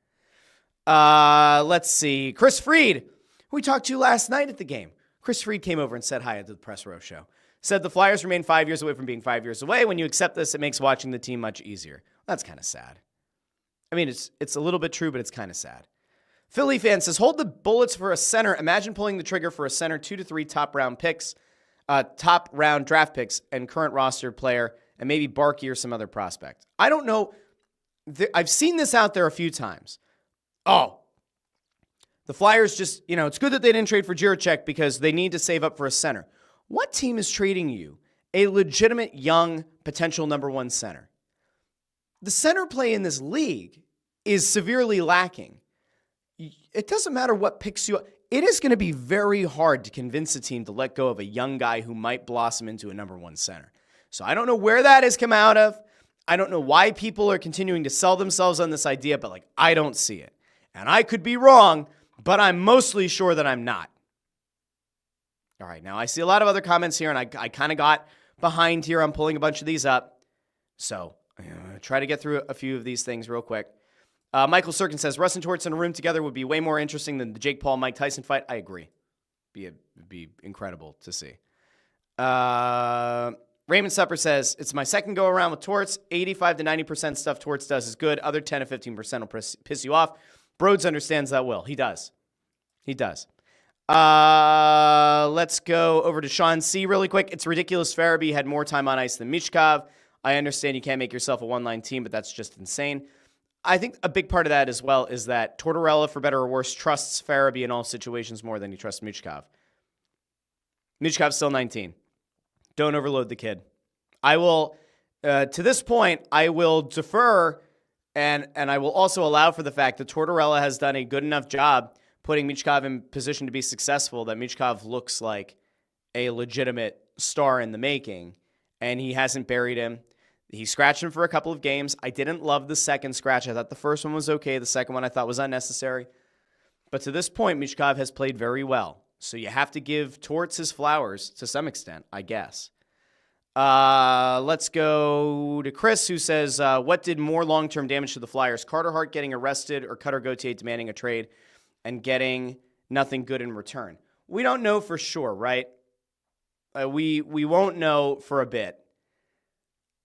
Let's see. Chris Freed, who we talked to last night at the game. Chris Freed came over and said hi at the Press Row show. Said the Flyers remain 5 years away from being 5 years away. When you accept this, it makes watching the team much easier. That's kind of sad. I mean, it's a little bit true, but it's kind of sad. Philly fan says, hold the bullets for a center. Imagine pulling the trigger for a center, 2 to 3 top round draft picks, and current roster player, and maybe Barkey or some other prospect. I don't know. I've seen this out there a few times. Oh, the Flyers just, it's good that they didn't trade for Jiricek because they need to save up for a center. What team is trading you a legitimate young potential number 1 center? The center play in this league is severely lacking. It doesn't matter what picks you up. It is going to be very hard to convince a team to let go of a young guy who might blossom into a number 1 center. So I don't know where that has come out of. I don't know why people are continuing to sell themselves on this idea, but I don't see it. And I could be wrong, but I'm mostly sure that I'm not. All right, now I see a lot of other comments here, and I kind of got behind here. I'm pulling a bunch of these up. So I'm going to try to get through a few of these things real quick. Michael Sirkin says, Russ and Torts in a room together would be way more interesting than the Jake Paul-Mike Tyson fight. I agree. It'd be incredible to see. Raymond Supper says, it's my second go-around with Torts. 85 to 90% stuff Torts does is good. Other 10 to 15% will piss you off. Broads understands that well. He does. Let's go over to Sean C. really quick. It's ridiculous Farabee had more time on ice than Michkov. I understand you can't make yourself a one-line team, but that's just insane. I think a big part of that as well is that Tortorella, for better or worse, trusts Farabee in all situations more than he trusts Michkov. Michkov's still 19. Don't overload the kid. I will, to this point, I will defer and I will also allow for the fact that Tortorella has done a good enough job putting Michkov in position to be successful that Michkov looks like a legitimate star in the making, and he hasn't buried him. He scratched him for a couple of games. I didn't love the second scratch. I thought the first one was okay. The second one I thought was unnecessary. But to this point, Michkov has played very well. So you have to give Torts his flowers to some extent, I guess. Let's go to Chris, who says, what did more long-term damage to the Flyers? Carter Hart getting arrested or Cutter Gauthier demanding a trade and getting nothing good in return? We don't know for sure, right? We won't know for a bit.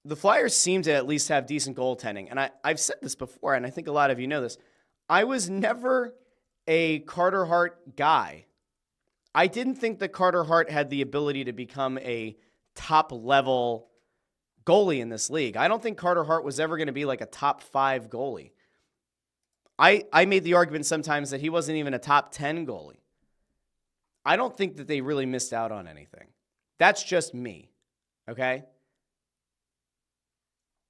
The Flyers seem to at least have decent goaltending. And I've said this before, and I think a lot of you know this. I was never a Carter Hart guy. I didn't think that Carter Hart had the ability to become a top-level goalie in this league. I don't think Carter Hart was ever going to be like a top 5 goalie. I made the argument sometimes that he wasn't even a top 10 goalie. I don't think that they really missed out on anything. That's just me, okay?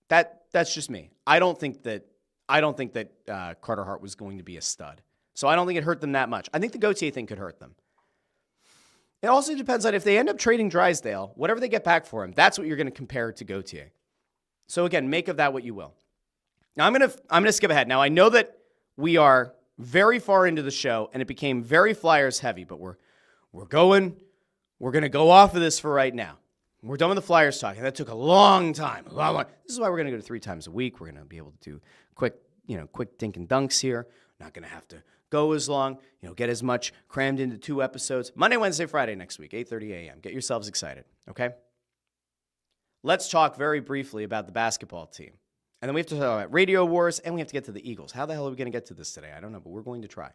That's just me. I don't think that Carter Hart was going to be a stud. So I don't think it hurt them that much. I think the Gauthier thing could hurt them. It also depends on if they end up trading Drysdale, whatever they get back for him, that's what you're going to compare to Gauthier. So again, make of that what you will. Now I'm going to skip ahead. Now I know that we are very far into the show and it became very Flyers heavy, but we're going to go off of this for right now. We're done with the Flyers talking. That took a long time. This is why we're going to go to 3 times a week. We're going to be able to do quick dink and dunks here. Not going to have to go as long, get as much crammed into 2 episodes. Monday, Wednesday, Friday next week, 8:30 a.m. Get yourselves excited, okay? Let's talk very briefly about the basketball team. And then we have to talk about Radio Wars, and we have to get to the Eagles. How the hell are we going to get to this today? I don't know, but we're going to try.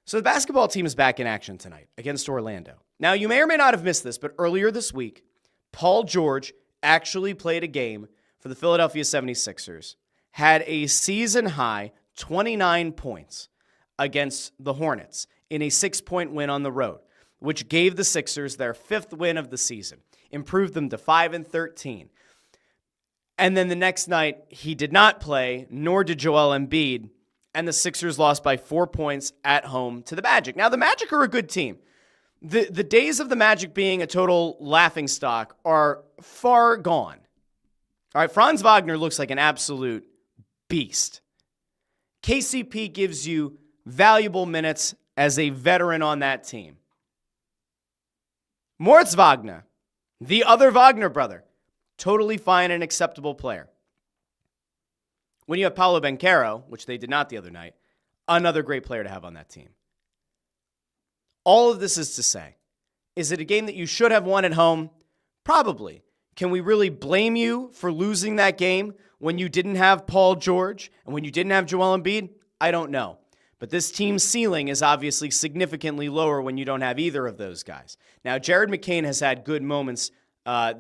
So the basketball team is back in action tonight against Orlando. Now, you may or may not have missed this, but earlier this week, Paul George actually played a game for the Philadelphia 76ers, had a season-high 29 points against the Hornets in a 6-point win on the road, which gave the Sixers their 5th win of the season, improved them to 5-13. And then the next night, he did not play, nor did Joel Embiid, and the Sixers lost by 4 points at home to the Magic. Now, the Magic are a good team. The days of the Magic being a total laughingstock are far gone. All right, Franz Wagner looks like an absolute beast. KCP gives you valuable minutes as a veteran on that team. Moritz Wagner, the other Wagner brother, totally fine and acceptable player. When you have Paolo Banchero, which they did not the other night, another great player to have on that team. All of this is to say, is it a game that you should have won at home? Probably. Can we really blame you for losing that game when you didn't have Paul George and when you didn't have Joel Embiid? I don't know. But this team's ceiling is obviously significantly lower when you don't have either of those guys. Now, Jared McCain has had good moments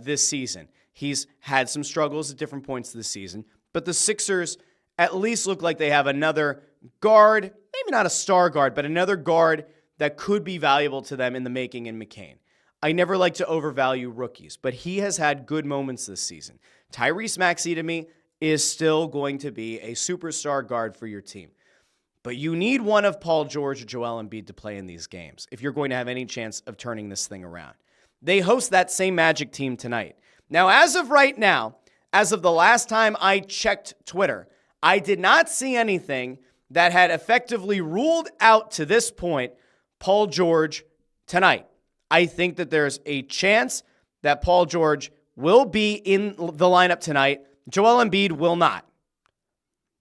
this season. He's had some struggles at different points this season. But the Sixers at least look like they have another guard, maybe not a star guard, but another guard that could be valuable to them in the making in McCain. I never like to overvalue rookies, but he has had good moments this season. Tyrese Maxey, to me, is still going to be a superstar guard for your team. But you need one of Paul George or Joel Embiid to play in these games if you're going to have any chance of turning this thing around. They host that same Magic team tonight. Now, as of right now, as of the last time I checked Twitter, I did not see anything that had effectively ruled out to this point Paul George tonight. I think that there's a chance that Paul George will be in the lineup tonight. Joel Embiid will not.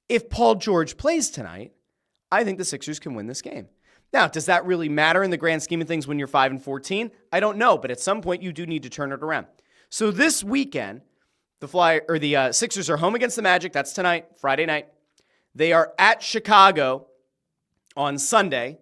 If Paul George plays tonight, I think the Sixers can win this game. Now, does that really matter in the grand scheme of things when you're 5-14? I don't know, but at some point you do need to turn it around. So this weekend, the Sixers are home against the Magic. That's tonight, Friday night. They are at Chicago on Sunday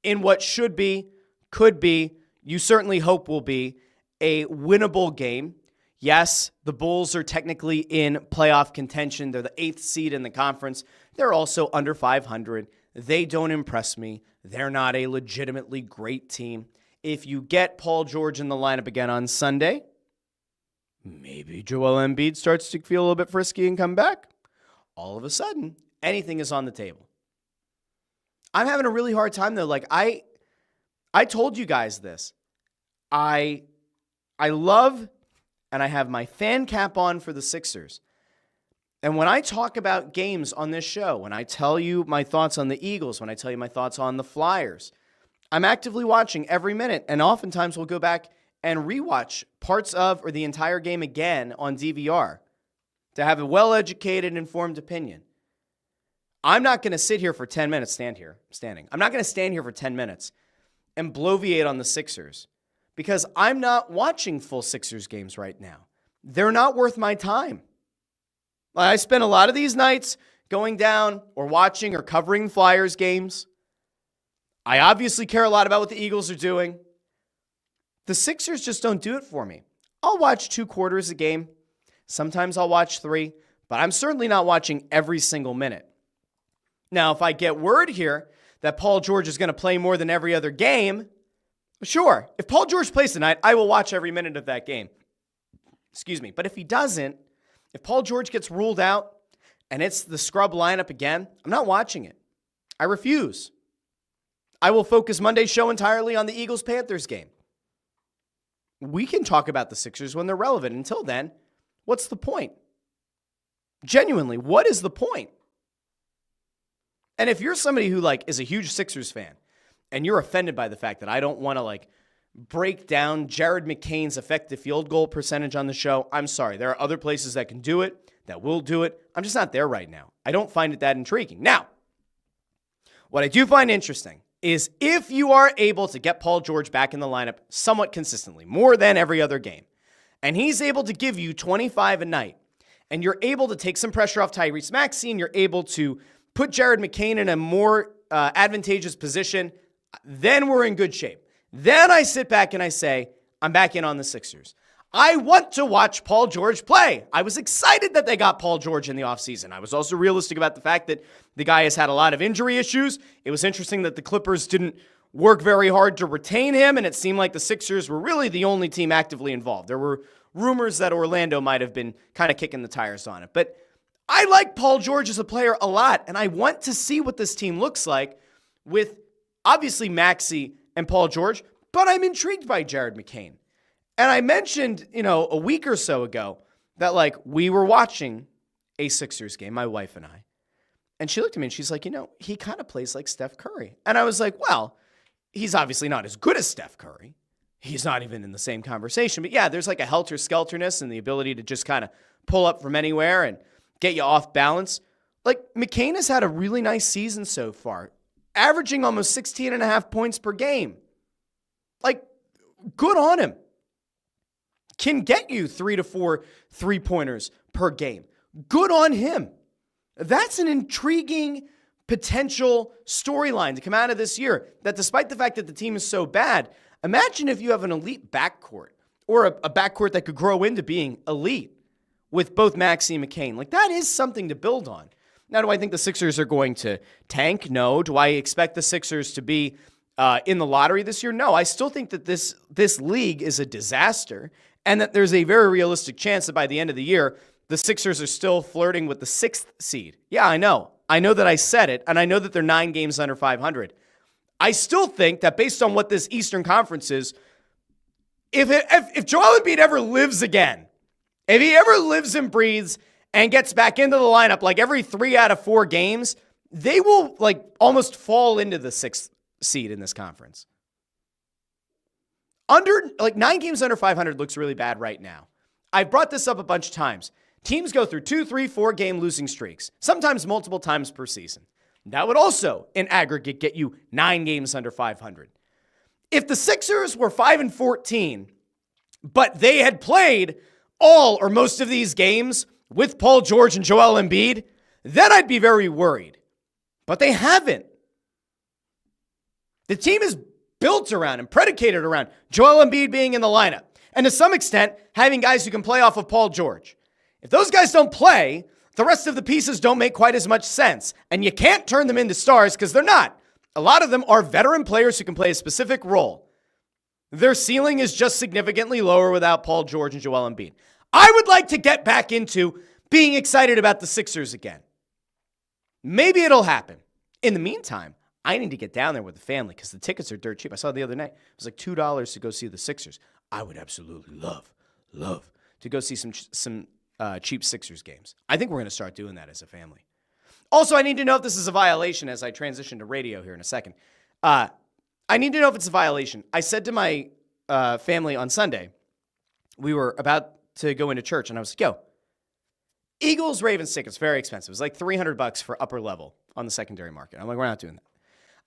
in what should be, could be, you certainly hope will be, a winnable game. Yes, the Bulls are technically in playoff contention. They're the 8th seed in the conference. They're also under 500. They don't impress me. They're not a legitimately great team. If you get Paul George in the lineup again on Sunday, maybe Joel Embiid starts to feel a little bit frisky and come back. All of a sudden, anything is on the table. I'm having a really hard time, though. Like, I told you guys this. I love, and I have my fan cap on for the Sixers. And when I talk about games on this show, when I tell you my thoughts on the Eagles, when I tell you my thoughts on the Flyers, I'm actively watching every minute. And oftentimes we'll go back and rewatch parts of or the entire game again on DVR to have a well-educated, informed opinion. I'm not going to sit here for 10 minutes, standing. I'm not going to stand here for 10 minutes and bloviate on the Sixers because I'm not watching full Sixers games right now. They're not worth my time. I spend a lot of these nights going down or watching or covering Flyers games. I obviously care a lot about what the Eagles are doing. The Sixers just don't do it for me. I'll watch 2 quarters a game. Sometimes I'll watch 3, but I'm certainly not watching every single minute. Now, if I get word here that Paul George is going to play more than every other game, sure. If Paul George plays tonight, I will watch every minute of that game. Excuse me. But if he doesn't, if Paul George gets ruled out and it's the scrub lineup again, I'm not watching it. I refuse. I will focus Monday's show entirely on the Eagles-Panthers game. We can talk about the Sixers when they're relevant. Until then, what's the point? Genuinely, what is the point? And if you're somebody who is a huge Sixers fan and you're offended by the fact that I don't want to break down Jared McCain's effective field goal percentage on the show, I'm sorry. There are other places that can do it, that will do it. I'm just not there right now. I don't find it that intriguing. Now, what I do find interesting is if you are able to get Paul George back in the lineup somewhat consistently, more than every other game, and he's able to give you 25 a night, and you're able to take some pressure off Tyrese Maxey, and you're able to put Jared McCain in a more advantageous position, then we're in good shape. Then I sit back and I say, I'm back in on the Sixers. I want to watch Paul George play. I was excited that they got Paul George in the offseason. I was also realistic about the fact that the guy has had a lot of injury issues. It was interesting that the Clippers didn't work very hard to retain him, and it seemed like the Sixers were really the only team actively involved. There were rumors that Orlando might have been kind of kicking the tires on it. But I like Paul George as a player a lot, and I want to see what this team looks like with obviously Maxey and Paul George, but I'm intrigued by Jared McCain. And I mentioned, a week or so ago that we were watching a Sixers game, my wife and I. And she looked at me and she's like, he kind of plays like Steph Curry. And I was like, well, he's obviously not as good as Steph Curry. He's not even in the same conversation. But yeah, there's a helter-skelterness and the ability to just kind of pull up from anywhere and get you off balance. McCain has had a really nice season so far, averaging almost 16.5 points per game. Good on him. Can get you 3 to 4 3-pointers per game. Good on him. That's an intriguing potential storyline to come out of this year, that despite the fact that the team is so bad, imagine if you have an elite backcourt or a backcourt that could grow into being elite with both Maxey and McCain. That is something to build on. Now, do I think the Sixers are going to tank? No. Do I expect the Sixers to be in the lottery this year? No. I still think that this league is a disaster and that there's a very realistic chance that by the end of the year, the Sixers are still flirting with the 6th seed. Yeah, I know. I know that I said it, and I know that they're 9 games under 500. I still think that based on what this Eastern Conference is, if Joel Embiid ever lives again, if he ever lives and breathes and gets back into the lineup every 3 out of 4 games, they will almost fall into the 6th seed in this conference. Under 9 games under 500 looks really bad right now. I've brought this up a bunch of times. Teams go through 2, 3, 4 game losing streaks, sometimes multiple times per season. That would also, in aggregate, get you 9 games under 500. If the Sixers were 5-14, but they had played all or most of these games with Paul George and Joel Embiid, then I'd be very worried. But they haven't. The team is built around and predicated around Joel Embiid being in the lineup, and to some extent, having guys who can play off of Paul George. If those guys don't play, the rest of the pieces don't make quite as much sense, and you can't turn them into stars because they're not. A lot of them are veteran players who can play a specific role. Their ceiling is just significantly lower without Paul George and Joel Embiid. I would like to get back into being excited about the Sixers again. Maybe it'll happen. In the meantime, I need to get down there with the family because the tickets are dirt cheap. I saw it the other night. It was like $2 to go see the Sixers. I would absolutely love to go see some cheap Sixers games. I think we're going to start doing that as a family. Also, I need to know if this is a violation as I transition to radio here in a second. I need to know if it's a violation. I said to my family on Sunday, we were about to go into church, and I was like, yo, Eagles-Ravens tickets, very expensive. It was like $300 for upper level on the secondary market. I'm like, we're not doing that.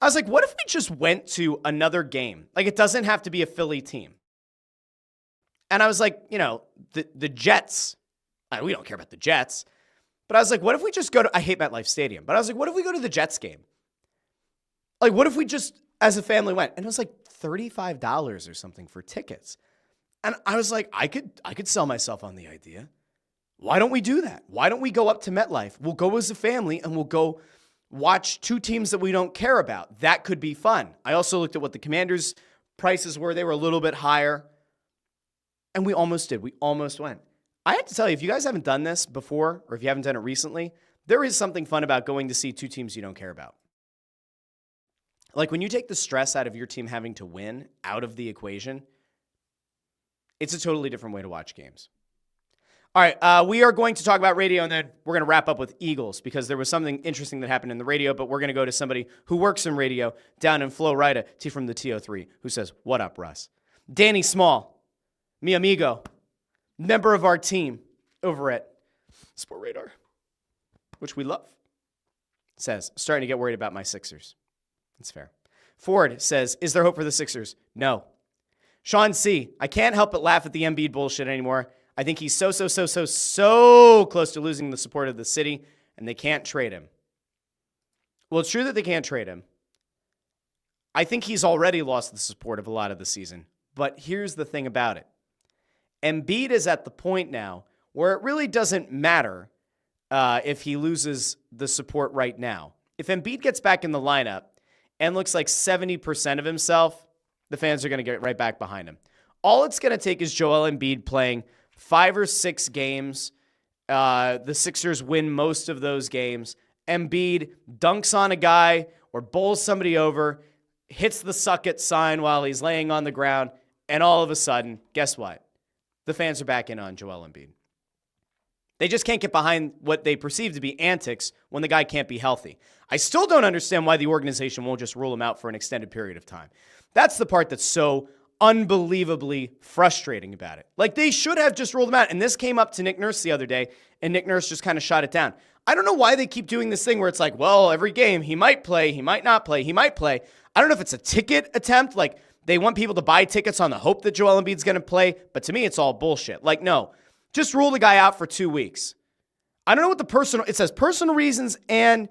I was like, what if we just went to another game? Like, it doesn't have to be a Philly team. And I was like, the Jets. We don't care about the Jets. But I was like, what if we just go to, I hate MetLife Stadium, but I was like, what if we go to the Jets game? Like, what if we just, as a family, went? And it was like $35 or something for tickets. And I was like, I could sell myself on the idea. Why don't we do that? Why don't we go up to MetLife? We'll go as a family and we'll go watch two teams that we don't care about. That could be fun. I also looked at what the Commanders' prices were. They were a little bit higher. And we almost did. We almost went. I have to tell you, if you guys haven't done this before, or if you haven't done it recently, there is something fun about going to see two teams you don't care about. Like when you take the stress out of your team having to win out of the equation, it's a totally different way to watch games. All right, we are going to talk about radio, and then we're going to wrap up with Eagles because there was something interesting that happened in the radio, but we're going to go to somebody who works in radio down in Florida, T from the TO3, who says, what up, Russ? Danny Small, mi amigo, member of our team over at Sport Radar, which we love, says, starting to get worried about my Sixers. That's fair. Ford says, is there hope for the Sixers? No. Sean C., I can't help but laugh at the Embiid bullshit anymore. I think he's so close to losing the support of the city, and they can't trade him. Well, it's true that they can't trade him. I think he's already lost the support of a lot of the season. But here's the thing about it. Embiid is at the point now where it really doesn't matter if he loses the support right now. If Embiid gets back in the lineup and looks like 70% of himself, the fans are going to get right back behind him. All it's going to take is Joel Embiid playing 5 or 6 games. The Sixers win most of those games. Embiid dunks on a guy or bowls somebody over, hits the suck it sign while he's laying on the ground, and all of a sudden, guess what? The fans are back in on Joel Embiid. They just can't get behind what they perceive to be antics when the guy can't be healthy. I still don't understand why the organization won't just rule him out for an extended period of time. That's the part that's so unbelievably frustrating about it. Like, they should have just ruled him out. And this came up to Nick Nurse the other day, and Nick Nurse just kind of shot it down. I don't know why they keep doing this thing where it's like, well, every game, he might play, he might not play, he might play. I don't know if it's a ticket attempt, like they want people to buy tickets on the hope that Joel Embiid's going to play, but to me, it's all bullshit. Like, no, just rule the guy out for 2 weeks. I don't know what it says personal reasons and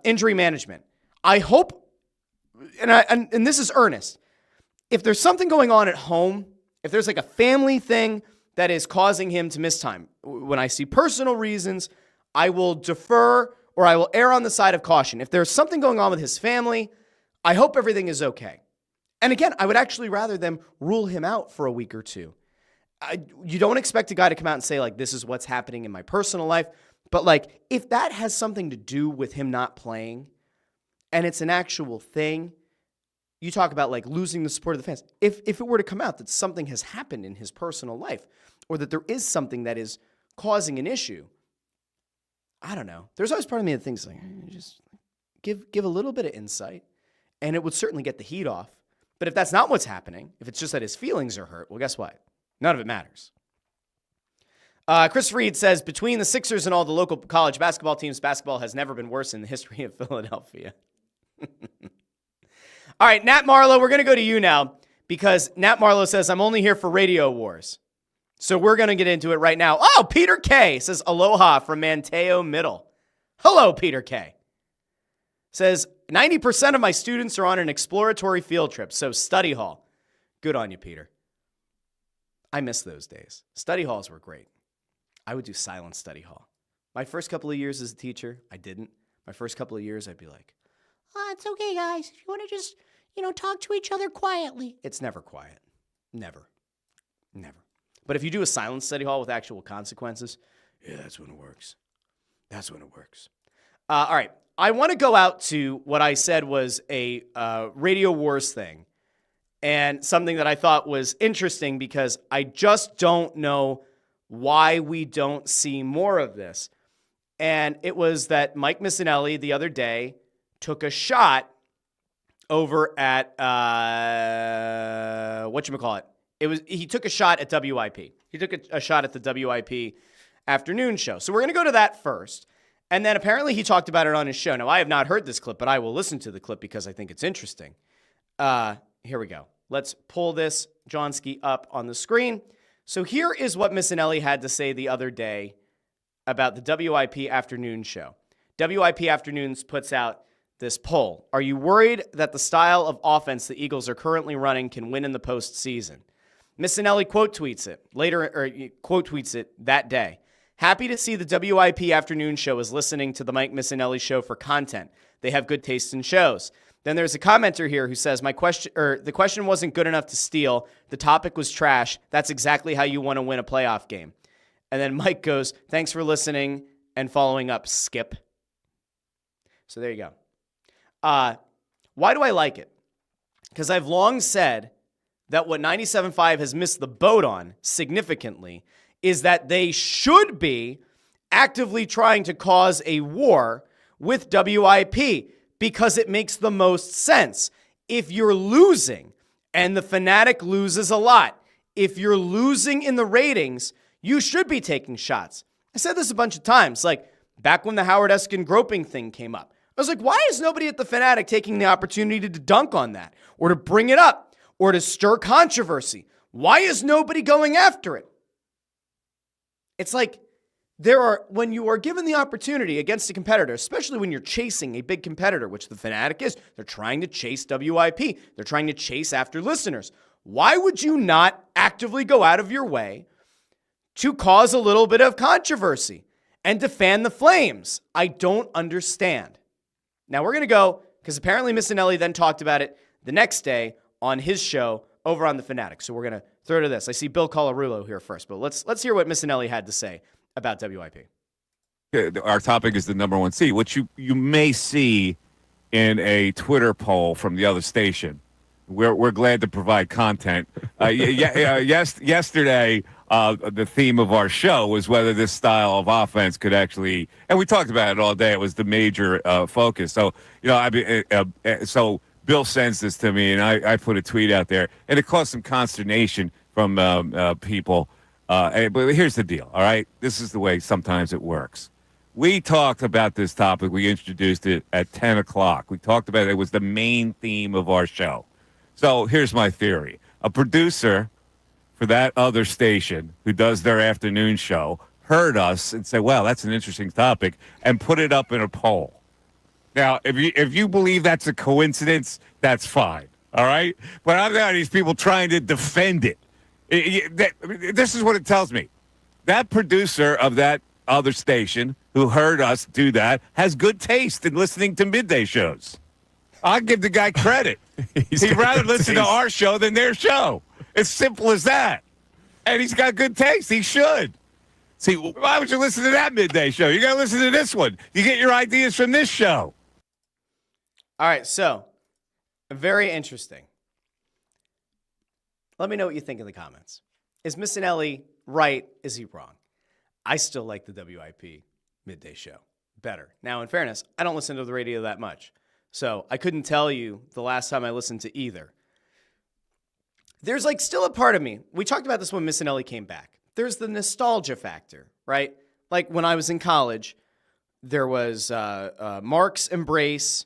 injury management. I hope, and this is earnest, if there's something going on at home, if there's like a family thing that is causing him to miss time, when I see personal reasons, I will defer or I will err on the side of caution. If there's something going on with his family, I hope everything is okay. And again, I would actually rather them rule him out for a week or two. You don't expect a guy to come out and say, like, this is what's happening in my personal life. But, like, if that has something to do with him not playing and it's an actual thing, you talk about, like, losing the support of the fans. If it were to come out that something has happened in his personal life or that there is something that is causing an issue, I don't know. There's always part of me that thinks, like, just give a little bit of insight, and it would certainly get the heat off. But if that's not what's happening, if it's just that his feelings are hurt, well, guess what? None of it matters. Chris Reed says, between the Sixers and all the local college basketball teams, basketball has never been worse in the history of Philadelphia. All right, Nat Marlowe, we're going to go to you now because Nat Marlowe says, I'm only here for Radio Wars. So we're going to get into it right now. Oh, Peter K. says, aloha from Manteo Middle. Hello, Peter K. Says, 90% of my students are on an exploratory field trip, so study hall. Good on you, Peter. I miss those days. Study halls were great. I would do silent study hall. My first couple of years as a teacher, I didn't. My first couple of years, I'd be like, it's okay, guys. If you want to just, talk to each other quietly. It's never quiet. Never. But if you do a silent study hall with actual consequences, yeah, that's when it works. That's when it works. All right. I want to go out to what I said was a Radio Wars thing, and something that I thought was interesting because I just don't know why we don't see more of this. And it was that Mike Missanelli the other day took a shot over at whatchamacallit. He took a shot at WIP. He took a shot at the WIP afternoon show. So we're going to go to that first. And then apparently he talked about it on his show. Now, I have not heard this clip, but I will listen to the clip because I think it's interesting. Here we go. Let's pull this Johnski up on the screen. So here is what Missanelli had to say the other day about the WIP afternoon show. WIP Afternoons puts out this poll. Are you worried that the style of offense the Eagles are currently running can win in the postseason? Missanelli quote tweets it that day. Happy to see the WIP Afternoon Show is listening to the Mike Missanelli Show for content. They have good taste in shows. Then there's a commenter here who says, the question wasn't good enough to steal. The topic was trash. That's exactly how you want to win a playoff game. And then Mike goes, thanks for listening and following up, Skip. So there you go. Why do I like it? Because I've long said that what 97.5 has missed the boat on significantly is that they should be actively trying to cause a war with WIP because it makes the most sense. If you're losing, and the Fanatic loses a lot, if you're losing in the ratings, you should be taking shots. I said this a bunch of times, like back when the Howard Eskin groping thing came up. I was like, why is nobody at the Fanatic taking the opportunity to dunk on that or to bring it up or to stir controversy? Why is nobody going after it? It's like when you are given the opportunity against a competitor, especially when you're chasing a big competitor, which the Fanatic is, they're trying to chase WIP. They're trying to chase after listeners. Why would you not actively go out of your way to cause a little bit of controversy and to fan the flames? I don't understand. Now we're going to go, because apparently Missanelli then talked about it the next day on his show over on the Fanatic. So we're going to throw to this. I see Bill Colarulo here first, but let's hear what Missanelli had to say about WIP. Our topic is the number one seed, which you may see in a Twitter poll from the other station. We're glad to provide content. Yesterday, the theme of our show was whether this style of offense could actually, and we talked about it all day. It was the major focus. So so Bill sends this to me, and I put a tweet out there, and it caused some consternation from people. But here's the deal, all right? This is the way sometimes it works. We talked about this topic. We introduced it at 10 o'clock. We talked about it. It was the main theme of our show. So here's my theory. A producer for that other station who does their afternoon show heard us and said, well, that's an interesting topic, and put it up in a poll. Now, if you believe that's a coincidence, that's fine, all right? But I'm not these people trying to defend it. This is what it tells me. That producer of that other station who heard us do that has good taste in listening to midday shows. I'll give the guy credit. He'd rather listen to our show than their show. It's simple as that. And he's got good taste. He should. See, why would you listen to that midday show? You got to listen to this one. You get your ideas from this show. All right, so very interesting. Let me know what you think in the comments. Is Missanelli right? Is he wrong? I still like the WIP midday show better. Now, in fairness, I don't listen to the radio that much, so I couldn't tell you the last time I listened to either. There's still a part of me. We talked about this when Missanelli came back. There's the nostalgia factor, right? Like when I was in college, there was Marks and Brace,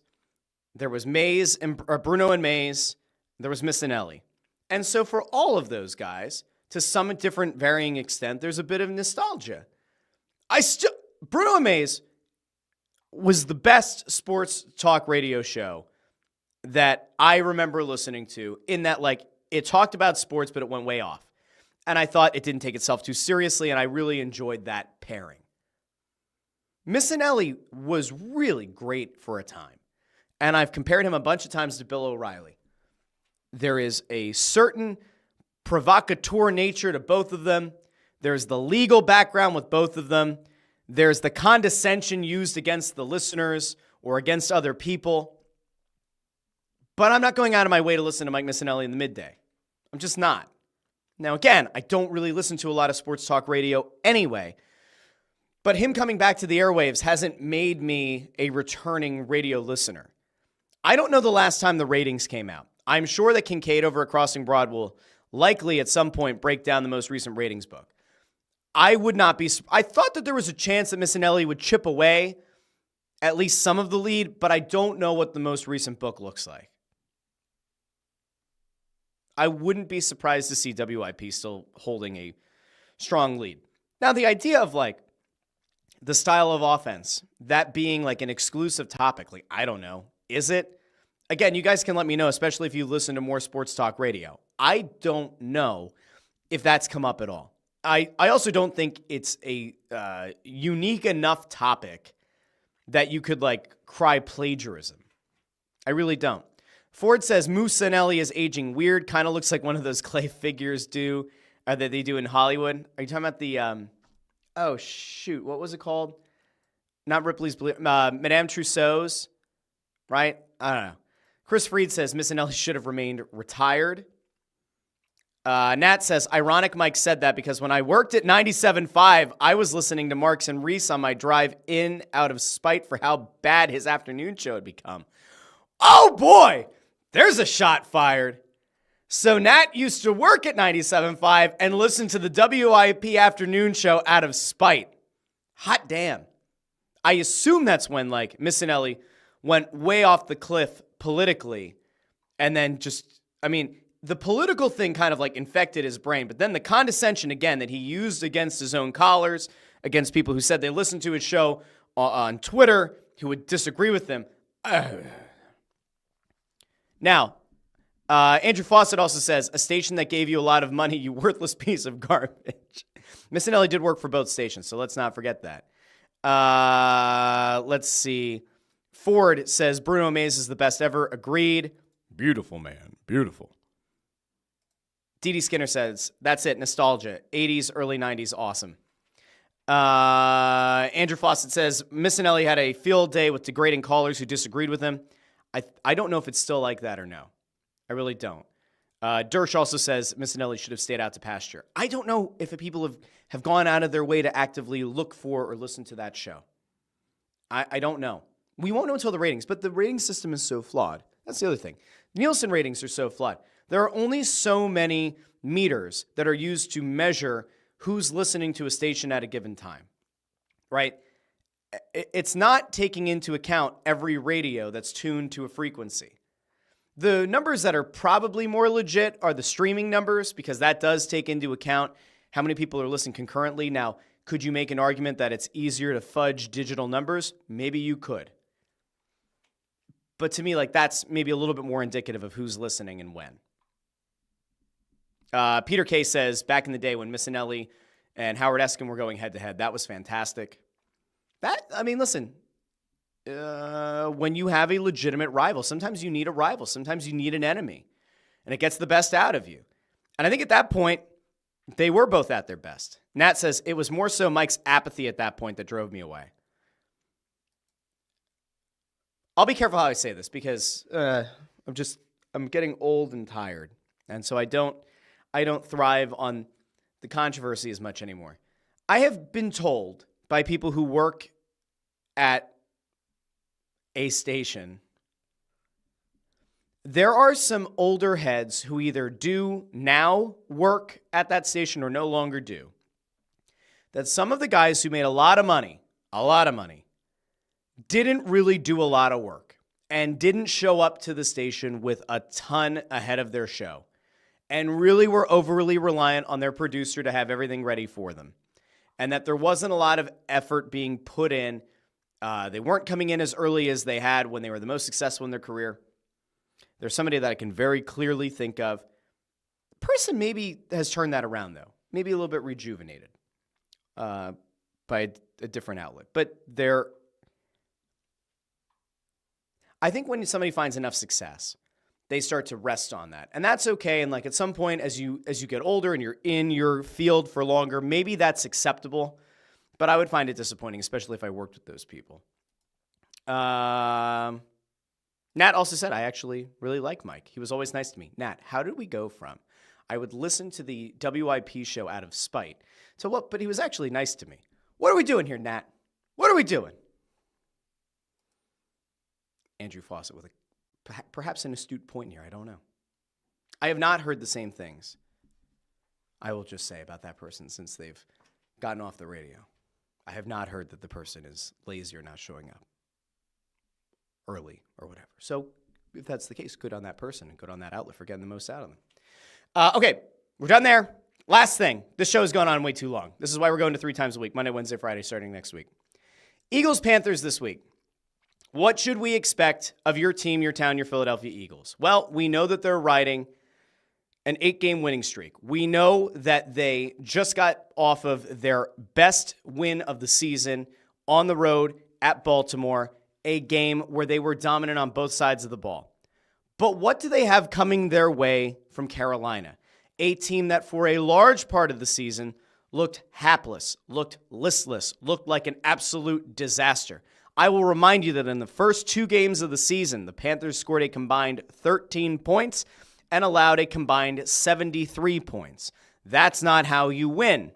there was Mays and Bruno and Mays, there was Missanelli. And so for all of those guys, to some different varying extent, there's a bit of nostalgia. Bruno and Mays was the best sports talk radio show that I remember listening to, in that it talked about sports, but it went way off. And I thought it didn't take itself too seriously, and I really enjoyed that pairing. Missanelli was really great for a time, and I've compared him a bunch of times to Bill O'Reilly. There is a certain provocateur nature to both of them. There's the legal background with both of them. There's the condescension used against the listeners or against other people. But I'm not going out of my way to listen to Mike Missanelli in the midday. I'm just not. Now, again, I don't really listen to a lot of sports talk radio anyway. But him coming back to the airwaves hasn't made me a returning radio listener. I don't know the last time the ratings came out. I'm sure that Kincaid over at Crossing Broad will likely at some point break down the most recent ratings book. I thought that there was a chance that Missanelli would chip away at least some of the lead, but I don't know what the most recent book looks like. I wouldn't be surprised to see WIP still holding a strong lead. Now, the idea of like the style of offense, that being like an exclusive topic, like, I don't know, is it? Again, you guys can let me know, especially if you listen to more sports talk radio. I don't know if that's come up at all. I also don't think it's a unique enough topic that you could like cry plagiarism. I really don't. Ford says Missanelli is aging weird. Kind of looks like one of those clay figures that they do in Hollywood. Are you talking about the what was it called? Not Ripley's Madame Tussauds, right? I don't know. Chris Freed says Missanelli should have remained retired. Nat says, ironic Mike said that because when I worked at 97.5, I was listening to Marks and Reese on my drive in out of spite for how bad his afternoon show had become. Oh boy, there's a shot fired. So Nat used to work at 97.5 and listen to the WIP afternoon show out of spite. Hot damn. I assume that's when like Missanelli went way off the cliff politically and then the political thing kind of like infected his brain, but then the condescension again that he used against his own callers, against people who said they listened to his show on Twitter, who would disagree with him. Now, Andrew Fawcett also says, a station that gave you a lot of money, you worthless piece of garbage. Missanelli did work for both stations, so let's not forget that. Let's see. Ford says, Bruno Mays is the best ever. Agreed. Beautiful, man. Beautiful. D.D. Skinner says, that's it, nostalgia. 80s, early 90s, awesome. Andrew Fawcett says, Missanelli had a field day with degrading callers who disagreed with him. I don't know if it's still like that or no. I really don't. Dersh also says Missanelli should have stayed out to pasture. I don't know if people have gone out of their way to actively look for or listen to that show. I don't know. We won't know until the ratings, but the rating system is so flawed. That's the other thing. Nielsen ratings are so flawed. There are only so many meters that are used to measure who's listening to a station at a given time, right? It's not taking into account every radio that's tuned to a frequency. The numbers that are probably more legit are the streaming numbers because that does take into account how many people are listening concurrently. Now, could you make an argument that it's easier to fudge digital numbers? Maybe you could. But to me, like that's maybe a little bit more indicative of who's listening and when. Peter K says, back in the day when Missanelli and Howard Eskin were going head-to-head, that was fantastic. Listen, when you have a legitimate rival, sometimes you need a rival. Sometimes you need an enemy. And it gets the best out of you. And I think at that point, they were both at their best. Nat says, it was more so Mike's apathy at that point that drove me away. I'll be careful how I say this because I'm getting old and tired. And so I don't thrive on the controversy as much anymore. I have been told by people who work at a station, there are some older heads who either do now work at that station or no longer do. That some of the guys who made a lot of money, didn't really do a lot of work and didn't show up to the station with a ton ahead of their show and really were overly reliant on their producer to have everything ready for them. And that there wasn't a lot of effort being put in. They weren't coming in as early as they had when they were the most successful in their career. There's somebody that I can very clearly think of. The person maybe has turned that around, though. Maybe a little bit rejuvenated by a different outlet. But I think when somebody finds enough success, they start to rest on that. And that's okay. And like at some point as you get older and you're in your field for longer, maybe that's acceptable. But I would find it disappointing, especially if I worked with those people. Nat also said, I actually really like Mike. He was always nice to me. Nat, how did we go from I would listen to the WIP show out of spite to what? But he was actually nice to me. What are we doing here, Nat? What are we doing? Andrew Fawcett with perhaps an astute point here. I don't know. I have not heard the same things, I will just say, about that person since they've gotten off the radio. I have not heard that the person is lazy or not showing up early or whatever. So if that's the case, good on that person and good on that outlet for getting the most out of them. Okay, we're done there. Last thing. This show has gone on way too long. This is why we're going to 3 times a week, Monday, Wednesday, Friday, starting next week. Eagles-Panthers this week. What should we expect of your team, your town, your Philadelphia Eagles? Well, we know that they're riding an 8-game winning streak. We know that they just got off of their best win of the season on the road at Baltimore, a game where they were dominant on both sides of the ball. But what do they have coming their way from Carolina? A team that for a large part of the season looked hapless, looked listless, looked like an absolute disaster. I will remind you that in the first 2 games of the season, the Panthers scored a combined 13 points and allowed a combined 73 points. That's not how you win.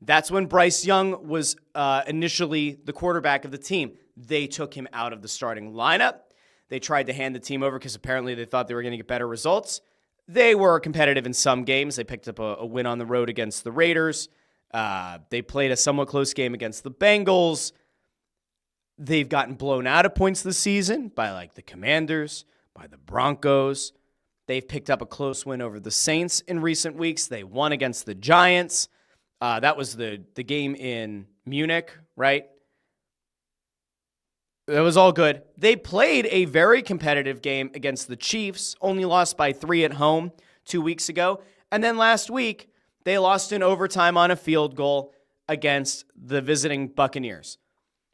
That's when Bryce Young was initially the quarterback of the team. They took him out of the starting lineup. They tried to hand the team over because apparently they thought they were going to get better results. They were competitive in some games. They picked up a win on the road against the Raiders. They played a somewhat close game against the Bengals. They've gotten blown out of points this season by like the Commanders, by the Broncos. They've picked up a close win over the Saints in recent weeks. They won against the Giants. That was the game in Munich, right? That was all good. They played a very competitive game against the Chiefs, only lost by 3 at home 2 weeks ago. And then last week, they lost in overtime on a field goal against the visiting Buccaneers.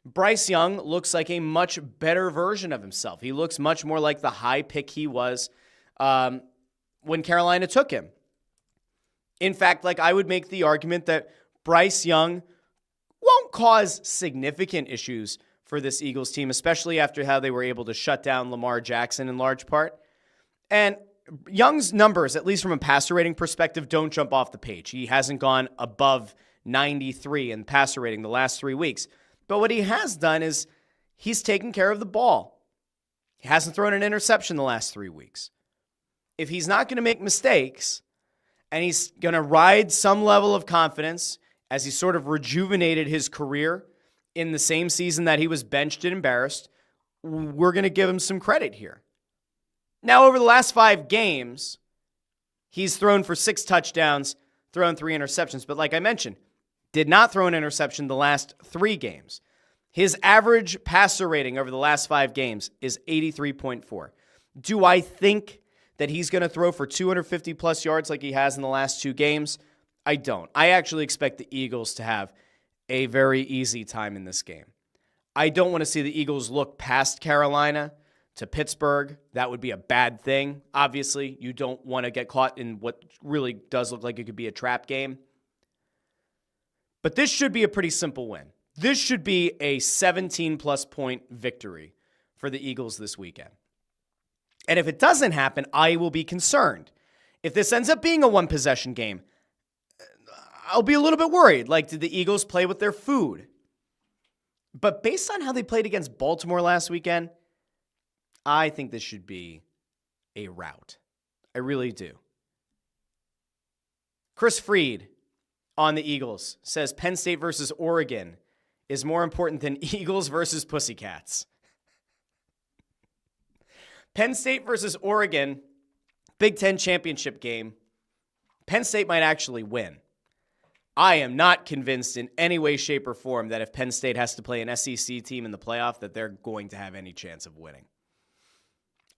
Bryce Young looks like a much better version of himself. He looks much more like the high pick he was when Carolina took him. In fact, like I would make the argument that Bryce Young won't cause significant issues for this Eagles team, especially after how they were able to shut down Lamar Jackson in large part. And Young's numbers, at least from a passer rating perspective, don't jump off the page. He hasn't gone above 93 in passer rating the last 3 weeks. But what he has done is he's taken care of the ball. He hasn't thrown an interception the last 3 weeks. If he's not going to make mistakes and he's going to ride some level of confidence as he sort of rejuvenated his career in the same season that he was benched and embarrassed, we're going to give him some credit here. Now, over the last 5 games, he's thrown for 6 touchdowns, thrown 3 interceptions. But like I mentioned, did not throw an interception the last 3 games. His average passer rating over the last 5 games is 83.4. Do I think that he's going to throw for 250-plus yards like he has in the last 2 games? I don't. I actually expect the Eagles to have a very easy time in this game. I don't want to see the Eagles look past Carolina to Pittsburgh. That would be a bad thing. Obviously, you don't want to get caught in what really does look like it could be a trap game. But this should be a pretty simple win. This should be a 17-plus point victory for the Eagles this weekend. And if it doesn't happen, I will be concerned. If this ends up being a one-possession game, I'll be a little bit worried. Like, did the Eagles play with their food? But based on how they played against Baltimore last weekend, I think this should be a rout. I really do. Chris Freed on the Eagles says Penn State versus Oregon is more important than Eagles versus Pussycats. Penn State versus Oregon, Big Ten championship game. Penn State might actually win. I am not convinced in any way, shape, or form that if Penn State has to play an SEC team in the playoff, that they're going to have any chance of winning.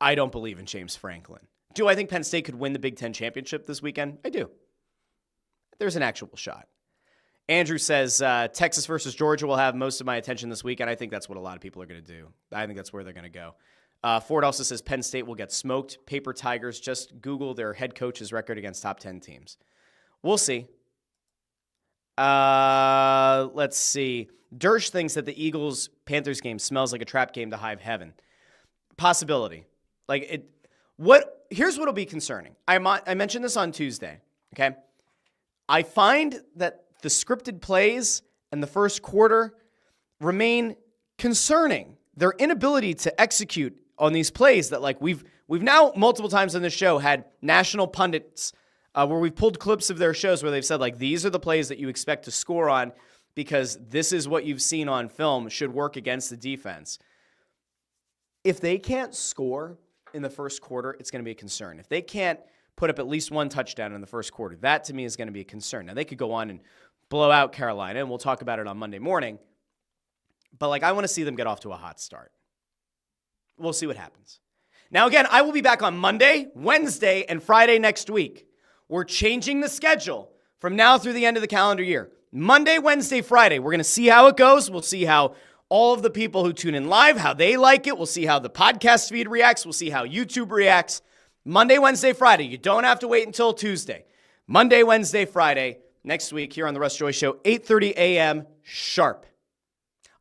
I don't believe in James Franklin. Do I think Penn State could win the Big Ten championship this weekend? I do. There's an actual shot. Andrew says, Texas versus Georgia will have most of my attention this week, and I think that's what a lot of people are going to do. I think that's where they're going to go. Ford also says Penn State will get smoked. Paper Tigers, just Google their head coach's record against top 10 teams. We'll see. Let's see. Dersh thinks that the Eagles-Panthers game smells like a trap game to high heaven. Possibility. Here's what'll be concerning. I mentioned this on Tuesday, okay? I find that the scripted plays and the first quarter remain concerning. Their inability to execute on these plays that we've now multiple times on this show had national pundits where we've pulled clips of their shows where they've said these are the plays that you expect to score on because this is what you've seen on film should work against the defense. If they can't score in the first quarter, it's going to be a concern. If they can't put up at least one touchdown in the first quarter, that to me is going to be a concern. Now they could go on and blow out Carolina, and we'll talk about it on Monday morning. But I want to see them get off to a hot start. We'll see what happens. Now, again, I will be back on Monday, Wednesday, and Friday next week. We're changing the schedule from now through the end of the calendar year. Monday, Wednesday, Friday. We're going to see how it goes. We'll see how all of the people who tune in live, how they like it. We'll see how the podcast feed reacts. We'll see how YouTube reacts. Monday, Wednesday, Friday. You don't have to wait until Tuesday. Monday, Wednesday, Friday. Next week here on the Russ Joy Show, 8:30 a.m. sharp.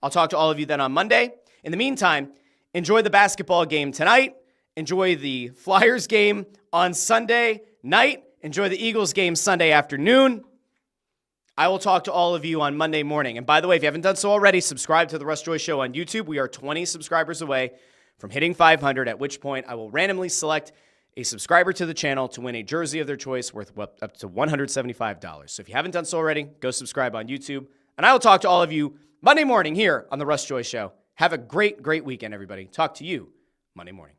I'll talk to all of you then on Monday. In the meantime, enjoy the basketball game tonight. Enjoy the Flyers game on Sunday night. Enjoy the Eagles game Sunday afternoon. I will talk to all of you on Monday morning. And by the way, if you haven't done so already, subscribe to the Russ Joy Show on YouTube. We are 20 subscribers away from hitting 500, at which point I will randomly select a subscriber to the channel to win a jersey of their choice worth up to $175. So if you haven't done so already, go subscribe on YouTube. And I will talk to all of you Monday morning here on the Russ Joy Show. Have a great, great weekend, everybody. Talk to you Monday morning.